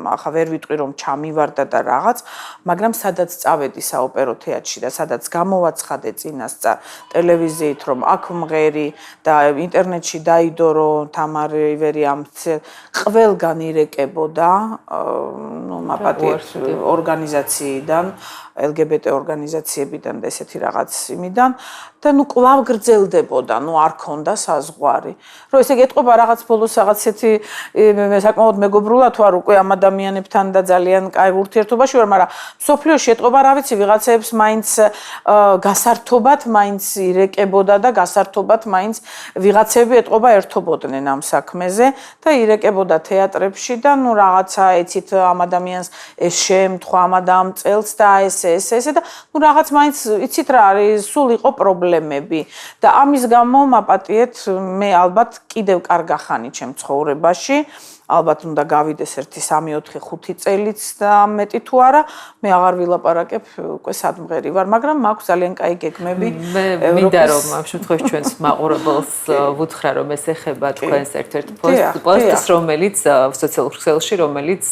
ახლა ვერ ვიტყვი რომ ჩამივარდა და რაღაც, მაგრამ სადაც წავედი საოპერო თეატრში და სადაც გამოვაცხადე წინასწარ ტელევიზიით რომ აქ მღერი და ინტერნეტში დაიდო რომ თამარ ივერი ამ ყველგან ირეკებოდა, ნუ მაპატიეთ ორგანიზაციიდან, LGBT ორგანიზაციებიდან და ესეთი რაღაც იმიდან და ნუ კვლავ გრძელდებოდა, ნუ არ ქონდა საზღვარი. რომ ესე გეტყობა რაღაც ბოლოს რაღაც ესეთი საკმაოდ მეგობრულად ვარ უკვე ამ ადამიანებთან და ძალიან კაი ურთიერთობაში ვარ, მაგრამ სოფლიოში ეტყობა რა ვიცი ვიღაცებს მაინც გასართობად მაინც ირეკებოდა და გასართობად მაინც ვიღაცები ეტყობა ერთობოდნენ ამ საქმეზე და ირეკებოდა თეატრებში და ნუ რაღაცა ეცით ამ ადამიანს ეს შემთხვა ამ ამ წელს და ესე და ნუ რაღაც მაინც იცით რა არის სულ იყო პრობლემები და ამის გამო მაპატიეთ მე ალბათ კიდევ კარგა ხანი ჩემ ცხოვრებაში ალბათ უნდა გავიდეს 1 3 4 5 წელიც და მეტი თუ არა მე აღარ ვილაპარაკებ უკვე სადმღერი ვარ მაგრამ მაქვს ძალიან კაი გეგმები
მე მინდა რომ ამ შემთხვევაში ჩვენს მაყურებელს ვუთხრა რომ ეს ეხება თქვენს ერთ-ერთ პოსტს რომელიც სოციალურ ქსელში რომელიც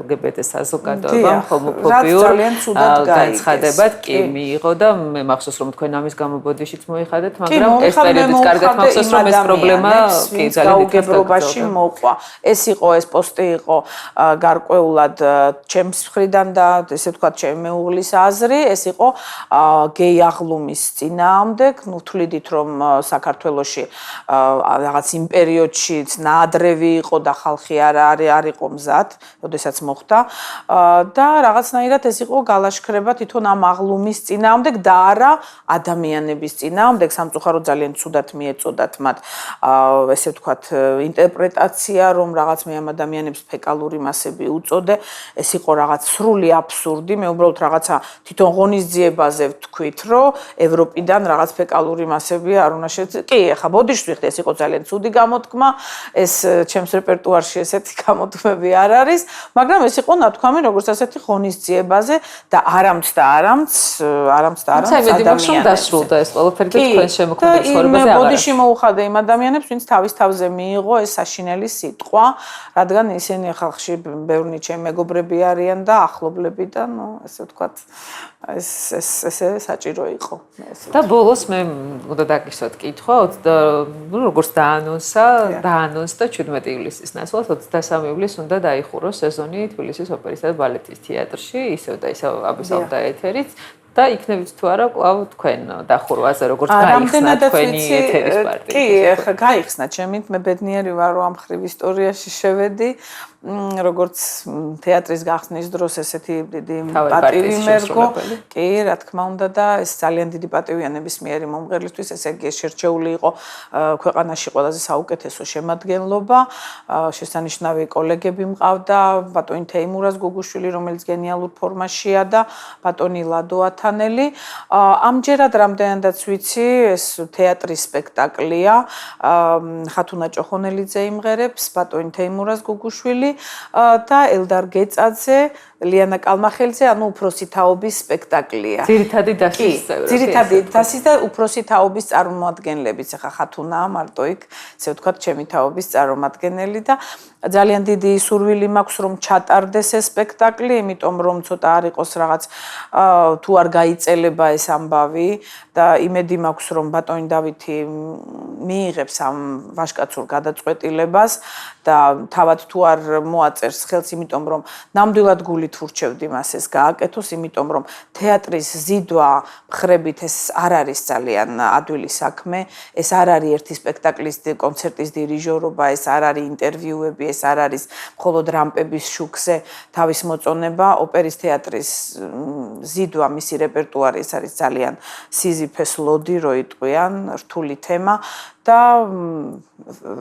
LGBT საზოგადოებამ ჰომოფობიურ განცხადებად კი მიიღო და მე მახსოვს რომ თქვენ ამის გამობოდიშიც მოიხადეთ მაგრამ ეს პერიოდიც კარგად მახსოვს რომ ეს პრობლემა კი ძალიან
გაუგებრობაში მოყვა ეს იყო ეს პოსტი იყო გარკვეულად ჩემს მხრიდან და ესე ვთქვათ ჩემი მეუღლის აზრი ეს იყო გეი აღლუმის წინააღმდეგ ნუ თვლიდით რომ საქართველოში რაღაც იმ პერიოდშიც ნაადრევი იყო და ხალხი არ იყო მზად როდესაც მოხდა და რაღაცნაირად ეს იყო გალაშქრება თვითონ ამ აღლუმის წინააღმდეგ და არა ადამიანების წინააღმდეგ სამწუხაროდ ძალიან ცუდად მიეწოდათ მათ ესე ვთქვათ ინტერპრეტაცია რომ რაღაც მე ამ ადამიანებს ფეკალური მასები უწოდე ეს იყო რაღაც სრული აბსურდი მე უბრალოდ რაღაცა თვითონ ღონისძიებაზე ვთქვით რომ ევროპიდან რაღაც ფეკალური მასები არ უნდა კი ახლა ბოდიშს ვიხდი ეს იყო ძალიან ცუდი გამოთქმა ეს ჩემს რეპერტუარში ესეთი გამოთქმები არ არის მაგრამ ეს იყო ნათქვამი როგორც ასეთი ღონისძიებაზე და არამც
ადამიანებს დასრულდა ეს ყველაფერი და თქვენ შემოქმედებითი ცხოვრებაზე აღარ
ბოდიში მოუხადე იმ ადამიანებს ვინც თავის თავზე მიიღო ეს საშინელი სიტყვა რადგან ისინი ხალხში ბევრი ჩემი მეგობრები არიან და ახლობლები და ნუ ესე ვთქვათ ესე საჭირო იყო
და ბოლოს მე უნდა დაგისვათ კითხვა როგორც დაანონსა 17 ივლისის ნაცვლად 23 ივლისს უნდა დაიხუროს სეზონი თბილისის ოპერისა და ბალეტის თეატრში ისევ და ისევ აბესალ და ეთერიც და იქნებით თუ არა კვლავ თქვენ დახურვაზე როგორც გაიხსნა თქვენი ეთერის პარტია.
კი, ახლა გაიხსნა ჩემით, მე ბედნიერი ვარ რომ ამ ხრივ ისტორიაში შევედი, როგორც თეატრის გახსნის დროს ესეთი დიდი პატივი მერგო. კი, რა თქმა უნდა და ეს ძალიან დიდი პატივია ნებისმიერი მომღერლისთვის, ესე იგი შერჩეული იყო ქვეყანაში ყველაზე საუკეთესო შემადგენლობა, შესანიშნავი კოლეგები მყავდა, ბატონი თეიმურაზ გოგუშვილი, რომელიც გენიალურ ფორმაშია და ბატონი ლადო ათანელი. ამჯერად რამდენადაც ვიცი, ეს თეატრის სპექტაკლია. ხათუნა ჭოხონელიძე იმღერებს, ბატონი თეიმურაზ გოგუშვილი და 엘დარ გეწაძე, ლიანა კალმახელიძე, ანუ უფროსი თაობის სპექტაკლია.
ძირითადი დასის წევრები.
ძირითადი დასის და უფროსი თაობის წარმომადგენლებიც, ახლა ხათუნაა მარტო იქ, ესე ვთქვათ, ჩემი თაობის წარმომადგენელი და ძალიან დიდი სურვილი მაქვს რომ ჩატარდეს ეს სპექტაკლი, იმიტომ რომ ცოტა არ იყოს რაღაც თუ არ გაიწელება ეს ამბავი და იმედი მაქვს რომ ბატონი დავითი მიიღებს ამ ვაჟკაცურ გადაწყვეტილებას და თავად თუ არ მოაწერს ხელს, იმიტომ რომ ნამდვილად გულით ვურჩევდი მას ეს გააკეთოს, იმიტომ რომ თეატრის ზიდვა ხრებით ეს არ არის ძალიან ადვილი საქმე, ეს არ არის ერთი სპექტაკლის კონცერტის დირიჟორობა, ეს არ არის ინტერვიუები, ეს არ არის მხოლოდ რამპების შუქზე თავის მოწონება, ოპერის თეატრის ზიდვა, მისი რეპერტუარი ეს არის ძალიან სიზიფეს ლოდი, რო იტყვიან, რთული თემა და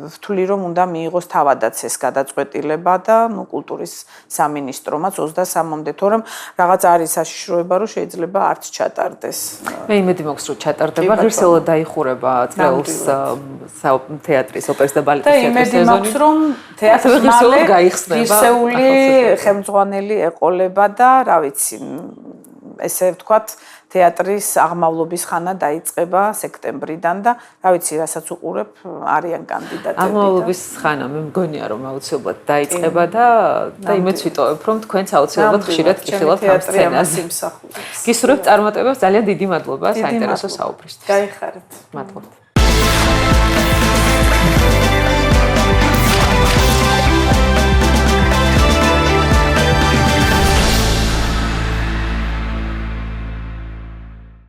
ვთვლი რომ უნდა მიიღოს თავადაც ეს გადაწყვეტილება და კულტურის სამინისტრომაც 23-მდე, თორემ რაღაც არის საშიშროება, რომ შეიძლება არც ჩატარდეს.
მე იმედი მაქვს, რომ ჩატარდება, ღირსეულად დაიხურება წელს თეატრის, ოპერის და ბალეტის თეატრის სეზონი. და იმედი მაქვს, რომ თეატრი ღირსეულად გაიხსნება. ღირსეული ხელმძღვანელი ეყოლება და რა ვიცი, ესე ვთქვათ, თეატრის აღმავლობის ხანა დაიწყება სექტემბრიდან და რა ვიცი, რასაც უყურებ, არიან კანდიდატები. აღმავლობის ხანა მე მგონია, რომ აუცილებლად დაიწყება და იმედს ვიტოვებ, რომ თქვენც აუცილებლად ხშირად კითხულობთ ამ სცენას. გისურვებთ წარმატებებს, ძალიან დიდი მადლობა საინტერესო საუბრისთვის.
გაიხარეთ.
მადლობა.